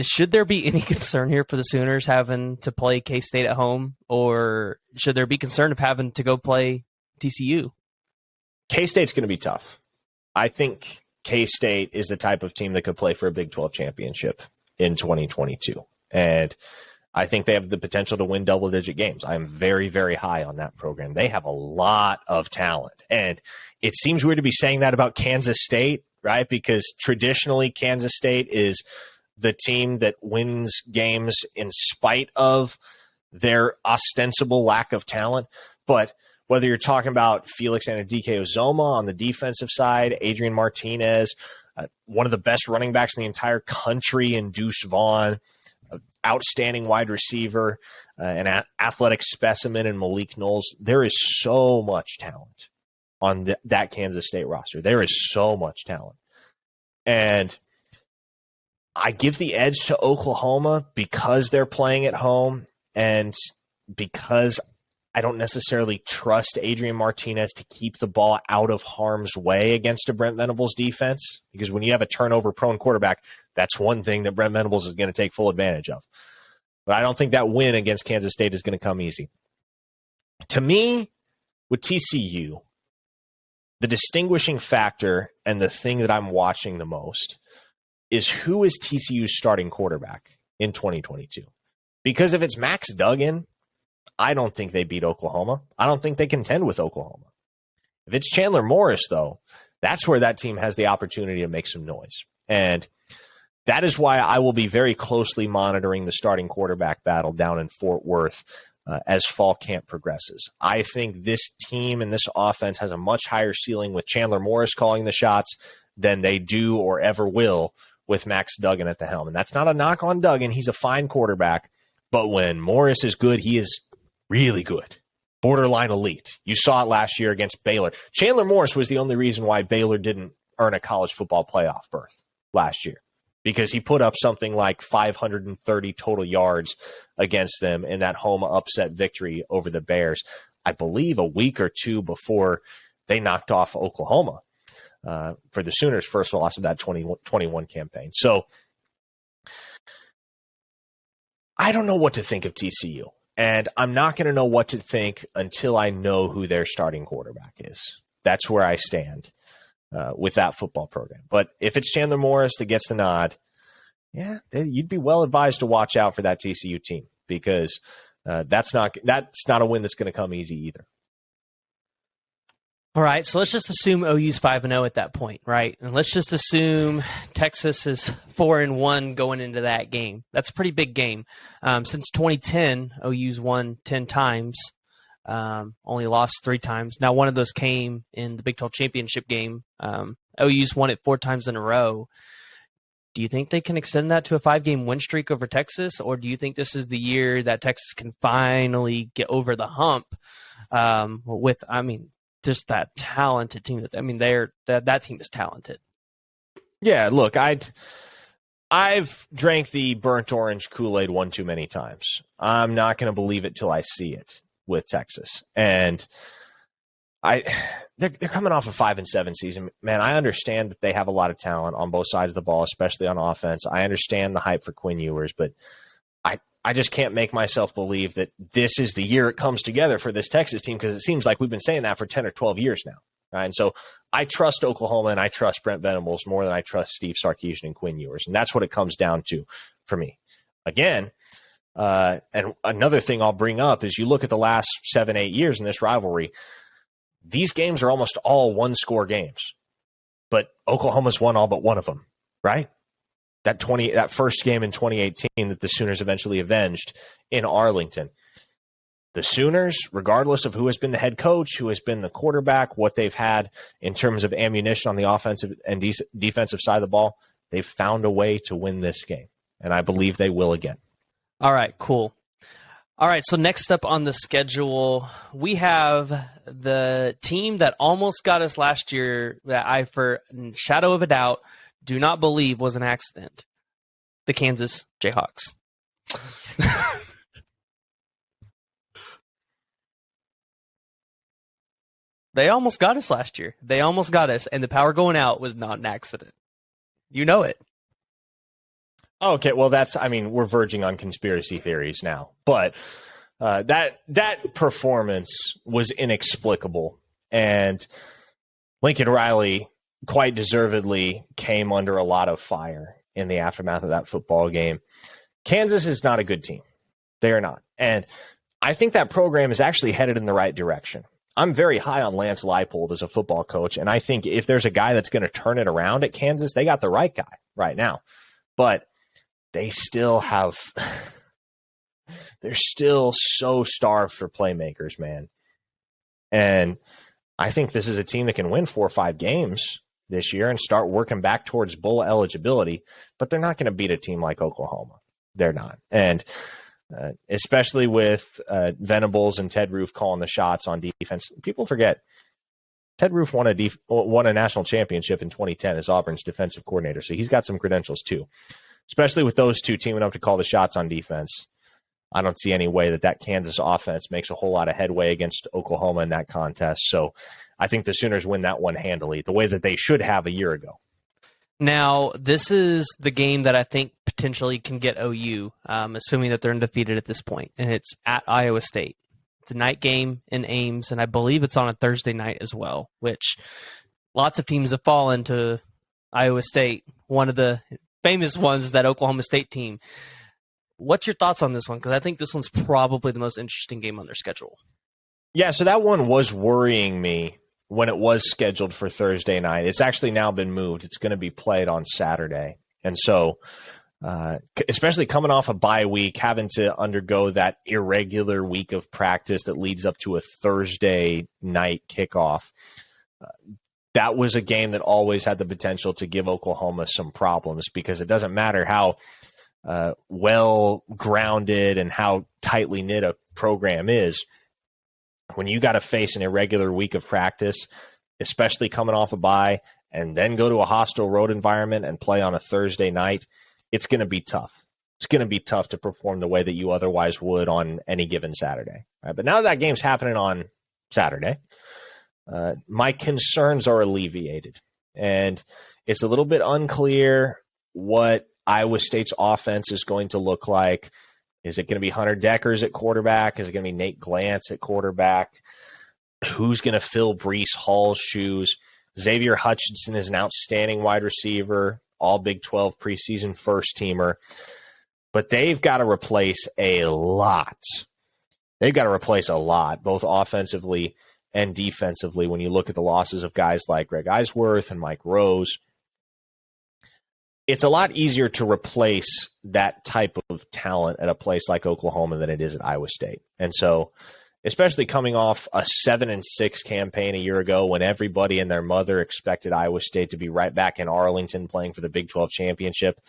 Should there be any concern here for the Sooners having to play K-State at home, or should there be concern of having to go play TCU? K-State's going to be tough. I think K-State is the type of team that could play for a Big 12 championship in 2022. And I think they have the potential to win double-digit games. I'm very, very high on that program. They have a lot of talent. And it seems weird to be saying that about Kansas State, right? Because traditionally Kansas State is the team that wins games in spite of their ostensible lack of talent. But whether you're talking about Felix Anudike-Uzomah on the defensive side, Adrian Martinez, one of the best running backs in the entire country in Deuce Vaughn, outstanding wide receiver, an athletic specimen in Malik Knowles, there is so much talent on that Kansas State roster. There is so much talent. And I give the edge to Oklahoma because they're playing at home and because I don't necessarily trust Adrian Martinez to keep the ball out of harm's way against a Brent Venables defense. Because when you have a turnover-prone quarterback, that's one thing that Brent Venables is going to take full advantage of. But I don't think that win against Kansas State is going to come easy. To me, with TCU, the distinguishing factor and the thing that I'm watching the most is who is TCU's starting quarterback in 2022. Because if it's Max Duggan, I don't think they beat Oklahoma. I don't think they contend with Oklahoma. If it's Chandler Morris, though, that's where that team has the opportunity to make some noise. And that is why I will be very closely monitoring the starting quarterback battle down in Fort Worth as fall camp progresses. I think this team and this offense has a much higher ceiling with Chandler Morris calling the shots than they do or ever will with Max Duggan at the helm. And that's not a knock on Duggan. He's a fine quarterback. But when Morris is good, he is really good. Borderline elite. You saw it last year against Baylor. Chandler Morris was the only reason why Baylor didn't earn a college football playoff berth last year, because he put up something like 530 total yards against them in that home upset victory over the Bears, I believe a week or two before they knocked off Oklahoma for the Sooners' first loss of that 2021 campaign. So I don't know what to think of TCU. And I'm not going to know what to think until I know who their starting quarterback is. That's where I stand with that football program. But if it's Chandler Morris that gets the nod, yeah, you'd be well advised to watch out for that TCU team, because that's not a win that's going to come easy either. All right, so let's just assume OU's 5-0 at that point, right? And let's just assume Texas is 4-1 going into that game. That's a pretty big game. Since 2010, OU's won 10 times, only lost 3 times. Now, one of those came in the Big 12 championship game. OU's won it 4 times in a row. Do you think they can extend that to a 5-game win streak over Texas, or do you think this is the year that Texas can finally get over the hump with, just that talented team? That team is talented. Yeah, look, I've drank the burnt orange Kool-Aid one too many times. I'm not going to believe it till I see it with Texas. And they're coming off a 5-7 season. Man, I understand that they have a lot of talent on both sides of the ball, especially on offense. I understand the hype for Quinn Ewers, but I just can't make myself believe that this is the year it comes together for this Texas team, because it seems like we've been saying that for 10 or 12 years now. Right? And so I trust Oklahoma and I trust Brent Venables more than I trust Steve Sarkisian and Quinn Ewers. And that's what it comes down to for me. Again, and another thing I'll bring up is you look at the last 7-8 years in this rivalry, these games are almost all one-score games. But Oklahoma's won all but one of them, right? That first game in 2018 that the Sooners eventually avenged in Arlington. The Sooners, regardless of who has been the head coach, who has been the quarterback, what they've had in terms of ammunition on the offensive and defensive side of the ball, they've found a way to win this game. And I believe they will again. All right, cool. All right, so next up on the schedule, we have the team that almost got us last year that I, for shadow of a doubt, do not believe was an accident. The Kansas Jayhawks. They almost got us last year. They almost got us, and the power going out was not an accident. You know it. Okay, well, we're verging on conspiracy theories now. But that performance was inexplicable. And Lincoln Riley quite deservedly came under a lot of fire in the aftermath of that football game. Kansas is not a good team. They are not. And I think that program is actually headed in the right direction. I'm very high on Lance Leipold as a football coach, and I think if there's a guy that's going to turn it around at Kansas, they got the right guy right now. But they still have – they're still so starved for playmakers, man. And I think this is a team that can win 4 or 5 games this year and start working back towards bowl eligibility, but they're not going to beat a team like Oklahoma. They're not. And especially with Venables and Ted Roof calling the shots on defense, people forget Ted Roof won a national championship in 2010 as Auburn's defensive coordinator, so he's got some credentials too. Especially with those two teaming up to call the shots on defense, I don't see any way that Kansas offense makes a whole lot of headway against Oklahoma in that contest. So I think the Sooners win that one handily, the way that they should have a year ago. Now, this is the game that I think potentially can get OU, assuming that they're undefeated at this point, and it's at Iowa State. It's a night game in Ames, and I believe it's on a Thursday night as well, which lots of teams have fallen to Iowa State, one of the famous ones, that Oklahoma State team. What's your thoughts on this one? Because I think this one's probably the most interesting game on their schedule. Yeah, so that one was worrying me when it was scheduled for Thursday night. It's actually now been moved. It's going to be played on Saturday. And so, especially coming off a bye week, having to undergo that irregular week of practice that leads up to a Thursday night kickoff, that was a game that always had the potential to give Oklahoma some problems, because it doesn't matter how well grounded and how tightly knit a program is. When you got to face an irregular week of practice, especially coming off a bye, and then go to a hostile road environment and play on a Thursday night, it's going to be tough. It's going to be tough to perform the way that you otherwise would on any given Saturday. Right? But now that game's happening on Saturday, my concerns are alleviated. And it's a little bit unclear what Iowa State's offense is going to look like. Is it going to be Hunter Deckers at quarterback? Is it going to be Nate Glantz at quarterback? Who's going to fill Breece Hall's shoes? Xavier Hutchinson is an outstanding wide receiver, all Big 12 preseason first-teamer. But they've got to replace a lot. They've got to replace a lot, both offensively and defensively, when you look at the losses of guys like Greg Eisworth and Mike Rose. It's a lot easier to replace that type of talent at a place like Oklahoma than it is at Iowa State. And so, especially coming off a 7-6 campaign a year ago, when everybody and their mother expected Iowa State to be right back in Arlington playing for the Big 12 championship,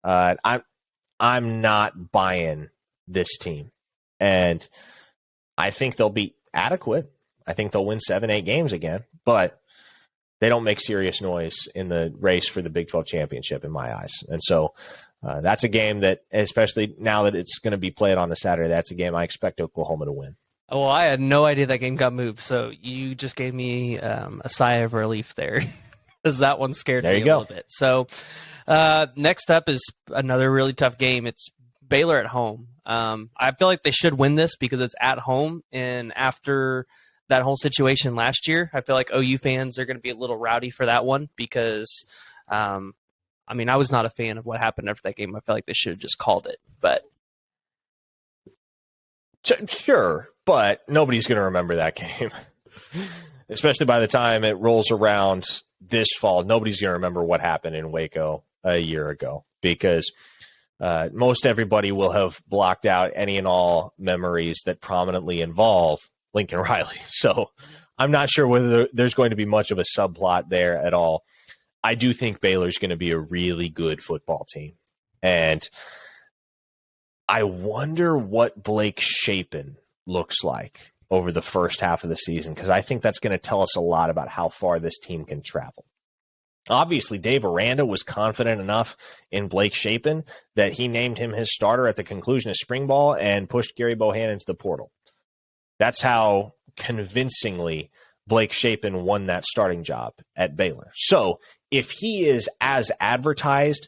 I'm not buying this team. And I think they'll be adequate. I think they'll win 7-8 games again, but they don't make serious noise in the race for the Big 12 championship in my eyes. And so that's a game that, especially now that it's going to be played on a Saturday, that's a game I expect Oklahoma to win. Oh, well, I had no idea that game got moved, so you just gave me a sigh of relief there, because that one scared me a little bit. So next up is another really tough game. It's Baylor at home. I feel like they should win this because it's at home, and after that whole situation last year, I feel like OU fans are going to be a little rowdy for that one, because, I was not a fan of what happened after that game. I feel like they should have just called it, but. Sure, but nobody's going to remember that game, especially by the time it rolls around this fall. Nobody's going to remember what happened in Waco a year ago, because most everybody will have blocked out any and all memories that prominently involve Lincoln Riley. So I'm not sure whether there's going to be much of a subplot there at all. I do think Baylor's going to be a really good football team. And I wonder what Blake Shapen looks like over the first half of the season, because I think that's going to tell us a lot about how far this team can travel. Obviously, Dave Aranda was confident enough in Blake Shapen that he named him his starter at the conclusion of spring ball and pushed Gary Bohannon into the portal. That's how convincingly Blake Shapen won that starting job at Baylor. So if he is as advertised,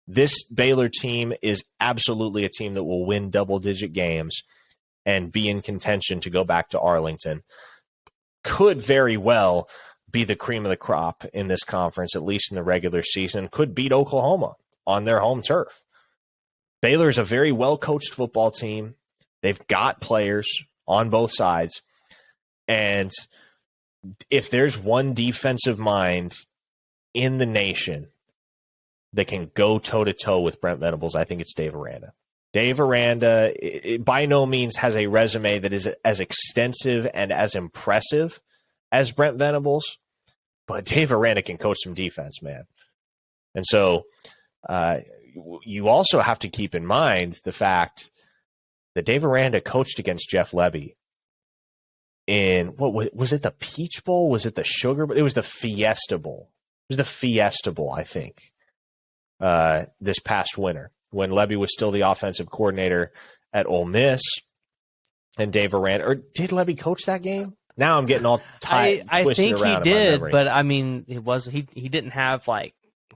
this Baylor team is absolutely a team that will win double-digit games and be in contention to go back to Arlington. Could very well be the cream of the crop in this conference, at least in the regular season. Could beat Oklahoma on their home turf. Baylor is a very well-coached football team. They've got players on both sides. And if there's one defensive mind in the nation that can go toe-to-toe with Brent Venables, I think it's Dave Aranda. Dave Aranda by no means has a resume that is as extensive and as impressive as Brent Venables, but Dave Aranda can coach some defense, man. And so you also have to keep in mind the fact that Dave Aranda coached against Jeff Lebby in, what was it, the Peach Bowl? Was it the Sugar Bowl? It was the Fiesta Bowl. It was the Fiesta Bowl, I think, this past winter, when Lebby was still the offensive coordinator at Ole Miss, and Dave Aranda, or did Lebby coach that game? Now I'm getting all twisted around. I think he did, but he didn't have like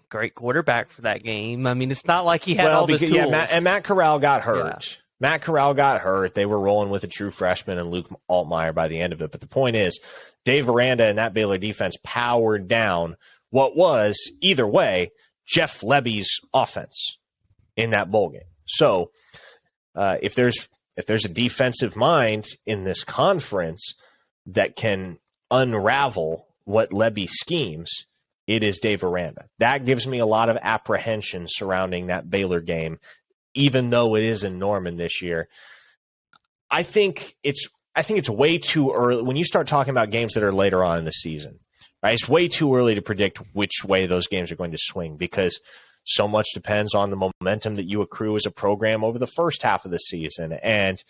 great quarterback for that game. I mean, it's not like he had all those tools. Yeah, Matt Corral got hurt. Yeah. Matt Corral got hurt. They were rolling with a true freshman and Luke Altmaier by the end of it. But the point is, Dave Aranda and that Baylor defense powered down what was, either way, Jeff Lebby's offense in that bowl game. So if there's a defensive mind in this conference that can unravel what Lebby schemes, it is Dave Aranda. That gives me a lot of apprehension surrounding that Baylor game, even though it is in Norman this year. I think it's way too early when you start talking about games that are later on in the season. Right? It's way too early to predict which way those games are going to swing because so much depends on the momentum that you accrue as a program over the first half of the season and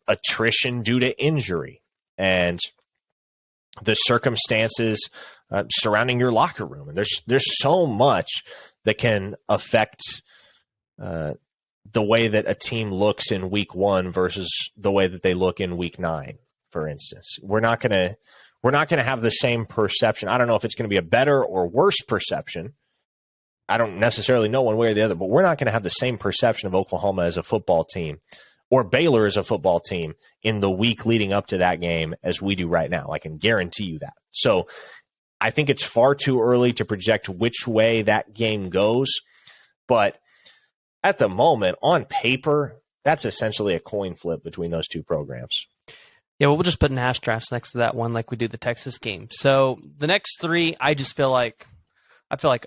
attrition due to injury and the circumstances surrounding your locker room. And there's so much that can affect the way that a team looks in week 1 versus the way that they look in week 9, for instance. We're not going to have the same perception. I don't know if it's going to be a better or worse perception. I don't necessarily know one way or the other, but we're not going to have the same perception of Oklahoma as a football team or Baylor as a football team in the week leading up to that game as we do right now. I can guarantee you that. So I think it's far too early to project which way that game goes. But at the moment, on paper, that's essentially a coin flip between those two programs. Yeah, well, we'll just put an asterisk next to that one like we do the Texas game. So the next 3, I feel like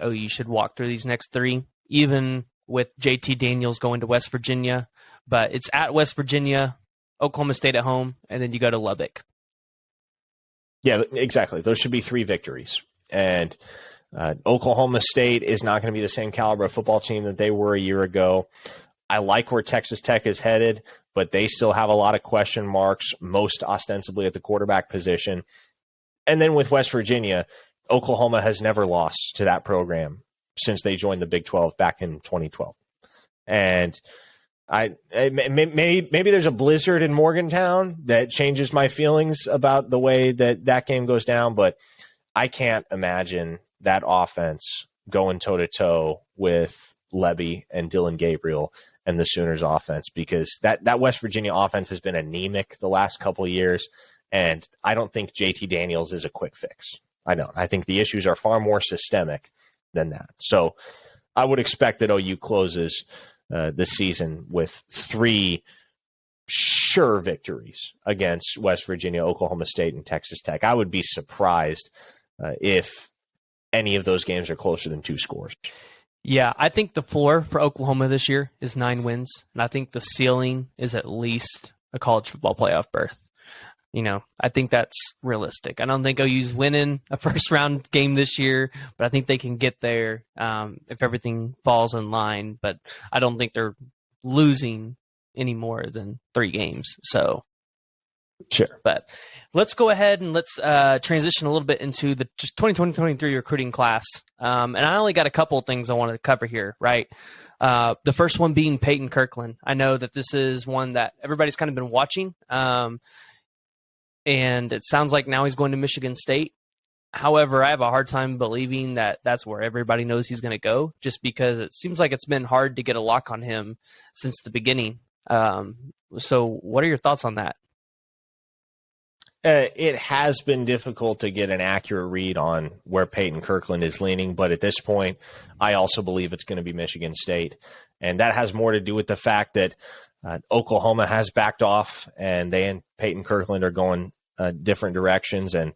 OU should walk through these next 3, even with JT Daniels going to West Virginia. But it's at West Virginia, Oklahoma State at home, and then you go to Lubbock. Yeah, exactly. Those should be 3 victories. And Oklahoma State is not going to be the same caliber of football team that they were a year ago. I like where Texas Tech is headed, but they still have a lot of question marks, most ostensibly at the quarterback position. And then with West Virginia, Oklahoma has never lost to that program since they joined the Big 12 back in 2012. And maybe there's a blizzard in Morgantown that changes my feelings about the way that game goes down, but I can't imagine that offense going toe-to-toe with Lebby and Dylan Gabriel and the Sooners offense, because that West Virginia offense has been anemic the last couple of years, and I don't think JT Daniels is a quick fix. I don't. I think the issues are far more systemic than that. So I would expect that OU closes the season with 3 sure victories against West Virginia, Oklahoma State, and Texas Tech. I would be surprised if any of those games are closer than 2 scores. Yeah, I think the floor for Oklahoma this year is 9 wins, and I think the ceiling is at least a college football playoff berth. I think that's realistic. I don't think OU's winning a first-round game this year, but I think they can get there if everything falls in line. But I don't think they're losing any more than 3 games. So, sure. But let's go ahead and let's transition a little bit into the just 2020-23 recruiting class. And I only got a couple of things I wanted to cover here, right? The first one being Peyton Kirkland. I know that this is one that everybody's kind of been watching. And it sounds like now he's going to Michigan State. However, I have a hard time believing that that's where everybody knows he's going to go, just because it seems like it's been hard to get a lock on him since the beginning. So what are your thoughts on that? It has been difficult to get an accurate read on where Peyton Kirkland is leaning, but at this point, I also believe it's going to be Michigan State. And that has more to do with the fact that Oklahoma has backed off, and they and Peyton Kirkland are going different directions. And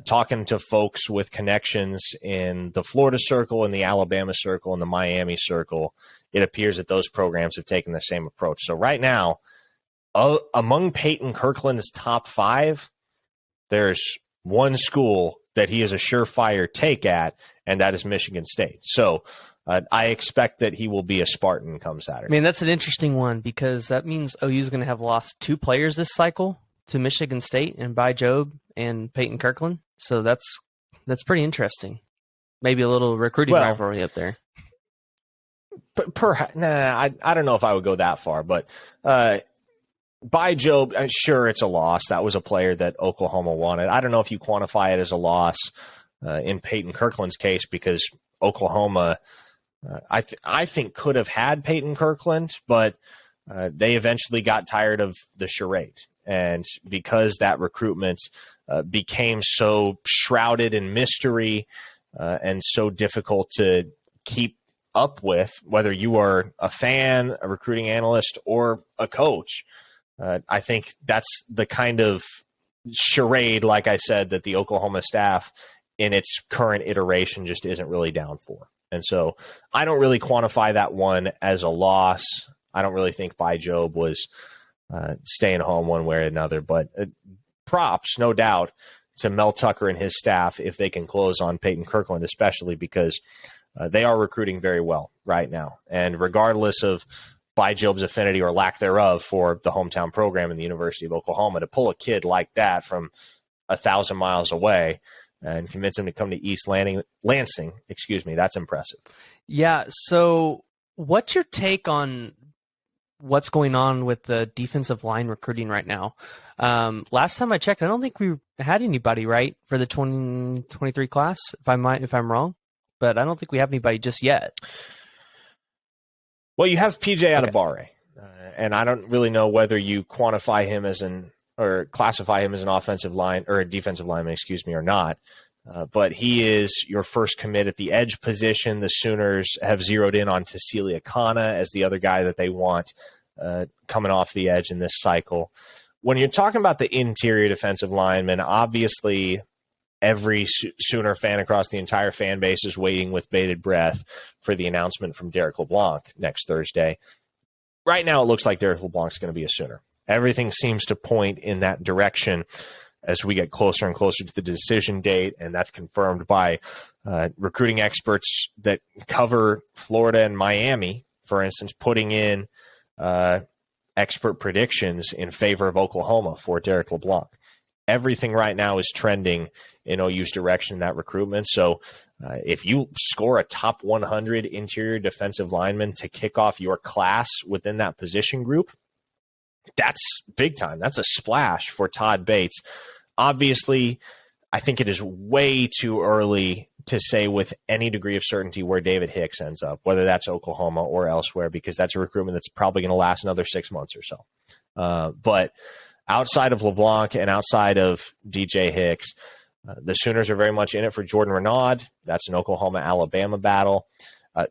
talking to folks with connections in the Florida circle, and the Alabama circle, and the Miami circle, it appears that those programs have taken the same approach. So right now, among Peyton Kirkland's top 5, there's one school that he is a surefire take at, and that is Michigan State. So I expect that he will be a Spartan come Saturday. I mean, that's an interesting one, because that means OU is going to have lost 2 players this cycle to Michigan State, and By Job and Peyton Kirkland. So that's pretty interesting. Maybe a little recruiting rivalry up there. I don't know if I would go that far, but By Job, sure, it's a loss. That was a player that Oklahoma wanted. I don't know if you quantify it as a loss in Peyton Kirkland's case, because Oklahoma, I think, could have had Peyton Kirkland, but they eventually got tired of the charade. And because that recruitment became so shrouded in mystery and so difficult to keep up with, whether you are a fan, a recruiting analyst, or a coach. I think that's the kind of charade, like I said, that the Oklahoma staff in its current iteration just isn't really down for. And so I don't really quantify that one as a loss. I don't really think By Job was staying home one way or another, but props, no doubt, to Mel Tucker and his staff if they can close on Peyton Kirkland, especially because they are recruiting very well right now. And regardless of By Job's affinity or lack thereof for the hometown program in the University of Oklahoma, to pull a kid like that from 1,000 miles away and convince him to come to East Lansing, that's impressive. Yeah. So what's your take on what's going on with the defensive line recruiting right now? Last time I checked, I don't think we had anybody right for the 2023 class, if I'm wrong, but I don't think we have anybody just yet. Well, you have PJ Adebawore, and I don't really know whether you quantify him or classify him as an offensive line or a defensive lineman, or not. But he is your first commit at the edge position. The Sooners have zeroed in on Cecilia Kana as the other guy that they want coming off the edge in this cycle. When you're talking about the interior defensive lineman, obviously every Sooner fan across the entire fan base is waiting with bated breath for the announcement from Derek LeBlanc next Thursday. Right now, it looks like Derek LeBlanc's going to be a Sooner. Everything seems to point in that direction as we get closer and closer to the decision date, and that's confirmed by recruiting experts that cover Florida and Miami, for instance, putting in expert predictions in favor of Oklahoma for Derek LeBlanc. Everything right now is trending in OU's direction in that recruitment. So if you score a top 100 interior defensive lineman to kick off your class within that position group, that's big time. That's a splash for Todd Bates. Obviously, I think it is way too early to say with any degree of certainty where David Hicks ends up, whether that's Oklahoma or elsewhere, because that's a recruitment that's probably going to last another 6 months or so. But outside of LeBlanc and outside of DJ Hicks, the Sooners are very much in it for Jordan Renaud. That's an Oklahoma-Alabama battle.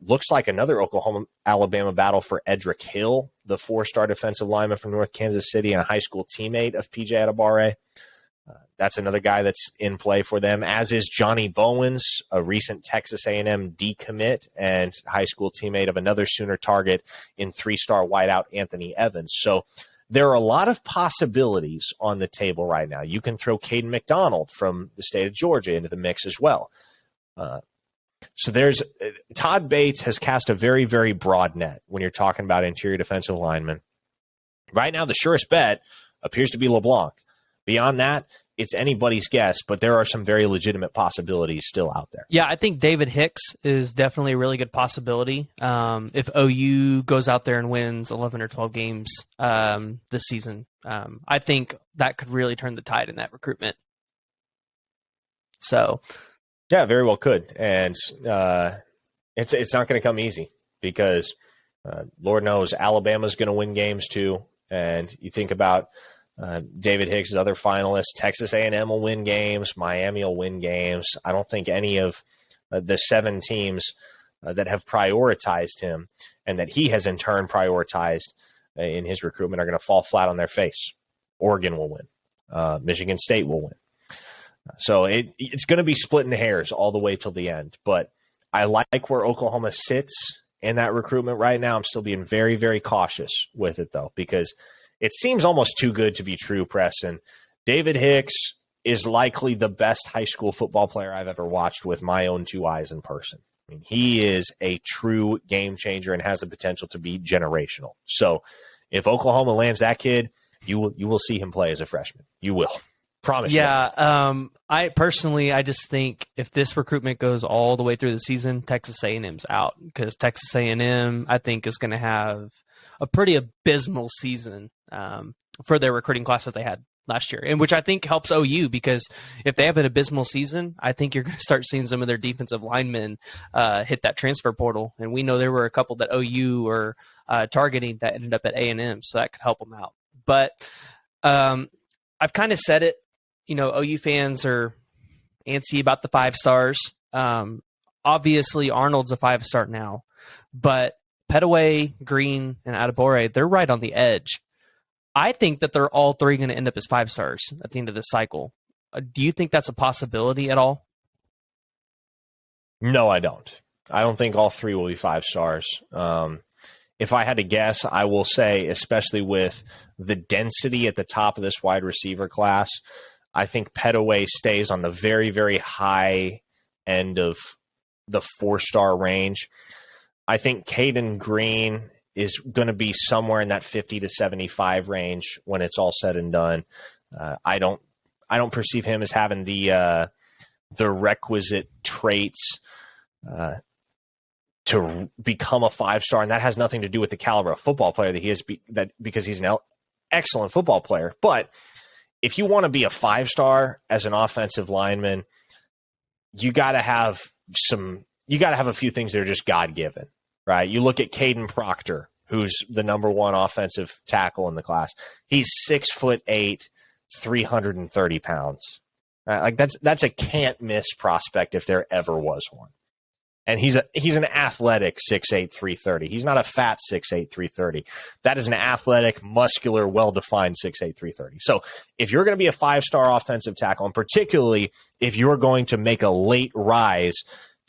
Looks like another Oklahoma-Alabama battle for Edric Hill, the 4-star defensive lineman from North Kansas City and a high school teammate of PJ Adebawore. That's another guy that's in play for them, as is Johnny Bowens, a recent Texas A&M decommit and high school teammate of another Sooner target in 3-star wideout Anthony Evans. So there are a lot of possibilities on the table right now. You can throw Caden McDonald from the state of Georgia into the mix as well. So Todd Bates has cast a very, very broad net when you're talking about interior defensive linemen. Right now, the surest bet appears to be LeBlanc. Beyond that, it's anybody's guess, but there are some very legitimate possibilities still out there. Yeah, I think David Hicks is definitely a really good possibility. If OU goes out there and wins 11 or 12 games this season, I think that could really turn the tide in that recruitment. So, yeah, very well could. And it's not going to come easy because Lord knows Alabama's going to win games too. And you think about David Hicks' other finalists. Texas A&M will win games. Miami will win games. I don't think any of the 7 teams that have prioritized him and that he has in turn prioritized in his recruitment are going to fall flat on their face. Oregon will win. Michigan State will win. So it's going to be splitting hairs all the way till the end. But I like where Oklahoma sits in that recruitment right now. I'm still being very, very cautious with it, though, because it seems almost too good to be true, Preston. David Hicks is likely the best high school football player I've ever watched with my own 2 eyes in person. I mean, he is a true game changer and has the potential to be generational. So if Oklahoma lands that kid, you will see him play as a freshman. You will. Promise you. Yeah, I just think if this recruitment goes all the way through the season, Texas A&M's out because Texas A&M, I think, is going to have a pretty abysmal season for their recruiting class that they had last year, and which I think helps OU because if they have an abysmal season, I think you're going to start seeing some of their defensive linemen hit that transfer portal, and we know there were a couple that OU were targeting that ended up at A&M, so that could help them out. But I've kind of said it. You know, OU fans are antsy about the 5 stars. Obviously, Arnold's a 5-star now, But Petaway, Green, and Adebawore, they're right on the edge. I think that they're all three going to end up as 5 stars at the end of this cycle. Do you think that's a possibility at all? No, I don't. I don't think all three will be 5 stars. If I had to guess, I will say, especially with the density at the top of this wide receiver class, I think Petaway stays on the very, very high end of the 4-star range. I think Caden Green is going to be somewhere in that 50 to 75 range when it's all said and done. I don't perceive him as having the requisite traits to become a 5-star, and that has nothing to do with the caliber of football player that he is, because he's an excellent football player. But if you want to be a 5-star as an offensive lineman, you got to have a few things that are just God-given, right? You look at Caden Proctor, who's the number 1 offensive tackle in the class. He's 6'8", 330 pounds. Right? Like that's a can't miss prospect if there ever was one. And he's an athletic 6'8", 330. He's not a fat 6'8", 330. That is an athletic, muscular, well-defined 6'8", 330. So if you're going to be a 5-star offensive tackle, and particularly if you're going to make a late rise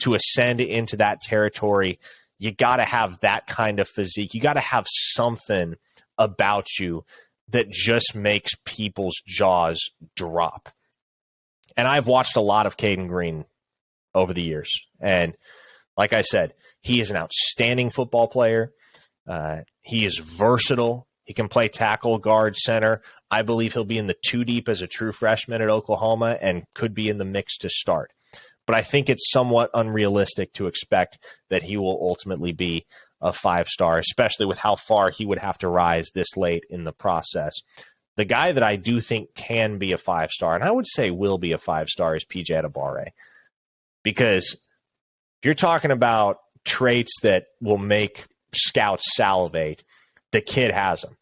to ascend into that territory, you got to have that kind of physique. You got to have something about you that just makes people's jaws drop. And I've watched a lot of Caden Green over the years. And like I said, he is an outstanding football player. He is versatile. He can play tackle, guard, center. I believe he'll be in the 2 deep as a true freshman at Oklahoma and could be in the mix to start. But I think it's somewhat unrealistic to expect that he will ultimately be a 5-star, especially with how far he would have to rise this late in the process. The guy that I do think can be a 5-star, and I would say will be a 5-star, is PJ Adebawore. Because if you're talking about traits that will make scouts salivate, the kid has them.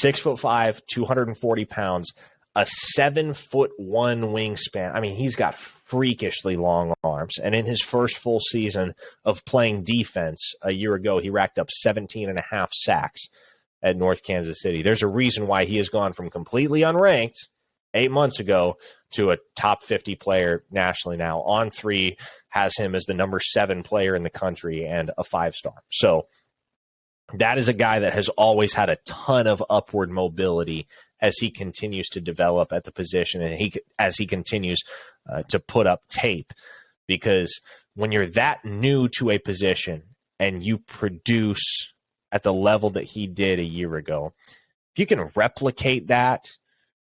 6'5", 240 pounds, a 7'1" wingspan. I mean, he's got freakishly long arms. And in his first full season of playing defense a year ago, he racked up 17.5 sacks at North Kansas City. There's a reason why he has gone from completely unranked 8 months ago to a top 50 player nationally now. On3 has him as the number 7 player in the country and a 5-star. So that is a guy that has always had a ton of upward mobility as he continues to develop at the position and as he continues to put up tape. Because when you're that new to a position and you produce at the level that he did a year ago, if you can replicate that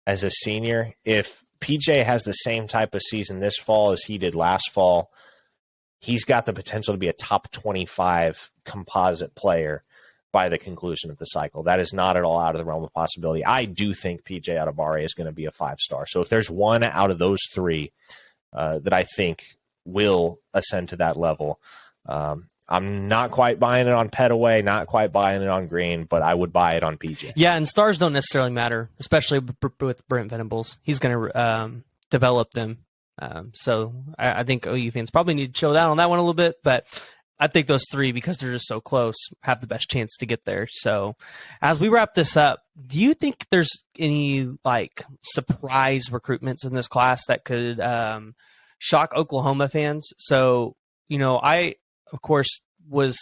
as a senior, if PJ has the same type of season this fall as he did last fall, he's got the potential to be a top 25 composite player by the conclusion of the cycle. That is not at all out of the realm of possibility. I do think PJ Adebawore is going to be a 5-star. So if there's one out of those 3 that I think will ascend to that level, I'm not quite buying it on Petaway, not quite buying it on Green, but I would buy it on PJ. Yeah, and stars don't necessarily matter, especially with Brent Venables. He's going to develop them. So I think OU fans probably need to chill down on that one a little bit, but I think those 3, because they're just so close, have the best chance to get there. So as we wrap this up, do you think there's any surprise recruitments in this class that could shock Oklahoma fans? So, I, of course, was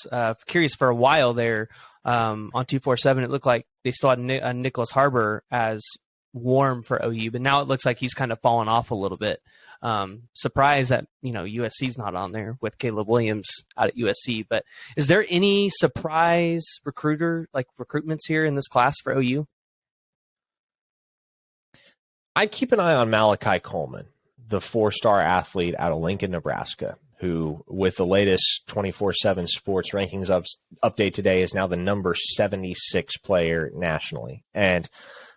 curious for a while there on 247. It looked like they still had Nicholas Harbor as warm for OU, but now it looks like he's kind of fallen off a little bit. Surprised that USC's not on there with Caleb Williams out at USC. But is there any surprise recruitments here in this class for OU? I keep an eye on Malachi Coleman, the 4-star athlete out of Lincoln, Nebraska, who, with the latest 24/7 Sports rankings update today, is now the number 76 player nationally. And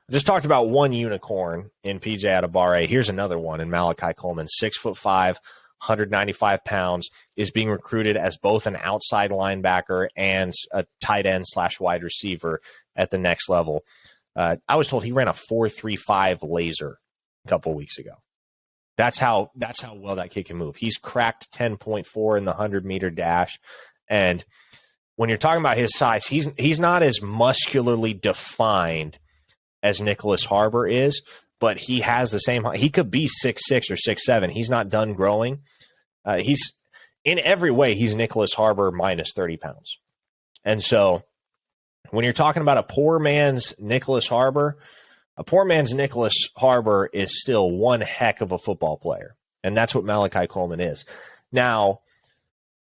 I just talked about one unicorn in PJ Adebawore. Here's another one in Malachi Coleman, 6'5", 195 pounds, is being recruited as both an outside linebacker and a tight end / wide receiver at the next level. I was told he ran a 4.35 laser a couple weeks ago. That's how well that kid can move. He's cracked 10.4 in the 100-meter dash. And when you're talking about his size, he's not as muscularly defined as Nicholas Harbor is, but he has the same height. He could be 6'6" or 6'7". He's not done growing. He's in every way, he's Nicholas Harbor minus 30 pounds. And so when you're talking about a poor man's Nicholas Harbor is still one heck of a football player. And that's what Malachi Coleman is. Now,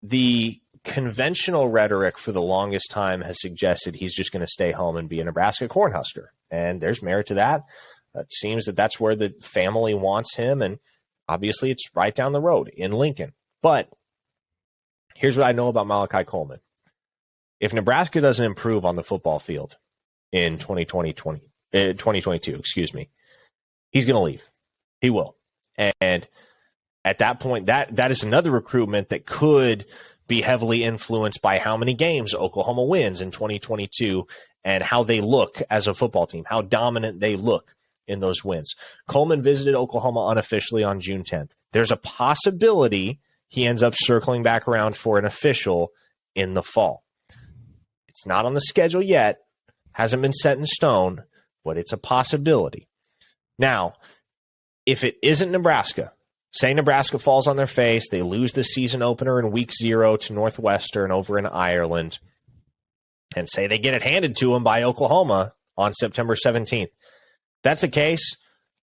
the conventional rhetoric for the longest time has suggested he's just going to stay home and be a Nebraska Cornhusker. And there's merit to that. It seems that that's where the family wants him. And obviously it's right down the road in Lincoln. But here's what I know about Malachi Coleman. If Nebraska doesn't improve on the football field in 2022, he's going to leave. He will. And at that point, that is another recruitment that could be heavily influenced by how many games Oklahoma wins in 2022 and how they look as a football team, how dominant they look in those wins. Coleman visited Oklahoma unofficially on June 10th. There's a possibility he ends up circling back around for an official in the fall. It's not on the schedule yet, hasn't been set in stone, but it's a possibility. Now, if it isn't Nebraska, say Nebraska falls on their face, they lose the season opener in week 0 to Northwestern over in Ireland, and say they get it handed to them by Oklahoma on September 17th. That's the case.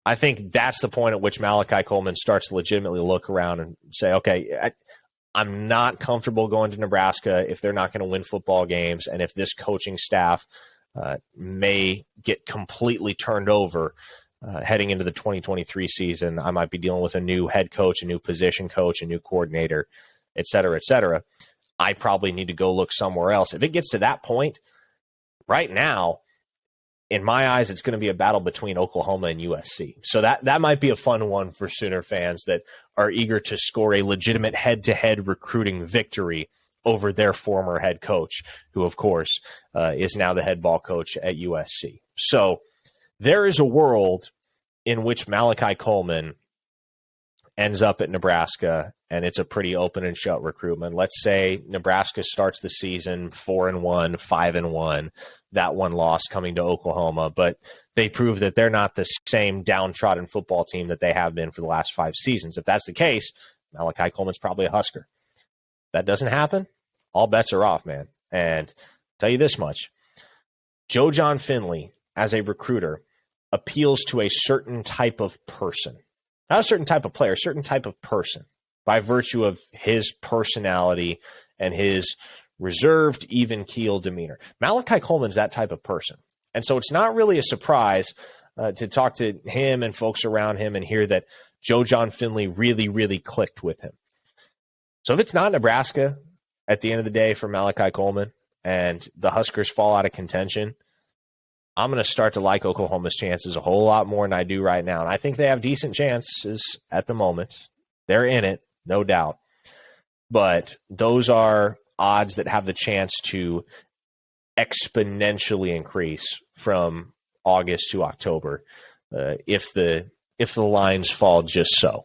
I think that's the point at which Malachi Coleman starts to legitimately look around and say, okay, I'm not comfortable going to Nebraska if they're not going to win football games, and if this coaching staff may get completely turned over heading into the 2023 season. I might be dealing with a new head coach, a new position coach, a new coordinator, et cetera, et cetera. I probably need to go look somewhere else. If it gets to that point, right now, in my eyes, it's going to be a battle between Oklahoma and USC. So that might be a fun one for Sooner fans that are eager to score a legitimate head-to-head recruiting victory over their former head coach, who, of course, is now the head ball coach at USC. So there is a world in which Malachi Coleman ends up at Nebraska, and it's a pretty open and shut recruitment. Let's say Nebraska starts the season 4-1, 5-1, that one loss coming to Oklahoma, but they prove that they're not the same downtrodden football team that they have been for the last 5 seasons. If that's the case, Malachi Coleman's probably a Husker. If that doesn't happen, all bets are off, man. And I'll tell you this much. Joe John Finley, as a recruiter, appeals to a certain type of person. Not a certain type of player, a certain type of person, by virtue of his personality and his reserved, even-keeled demeanor. Malachi Coleman's that type of person. And so it's not really a surprise to talk to him and folks around him and hear that Joe John Finley really, really clicked with him. So if it's not Nebraska at the end of the day for Malachi Coleman and the Huskers fall out of contention, I'm going to start to like Oklahoma's chances a whole lot more than I do right now. And I think they have decent chances at the moment. They're in it, no doubt. But those are odds that have the chance to exponentially increase from August to October if the lines fall just so.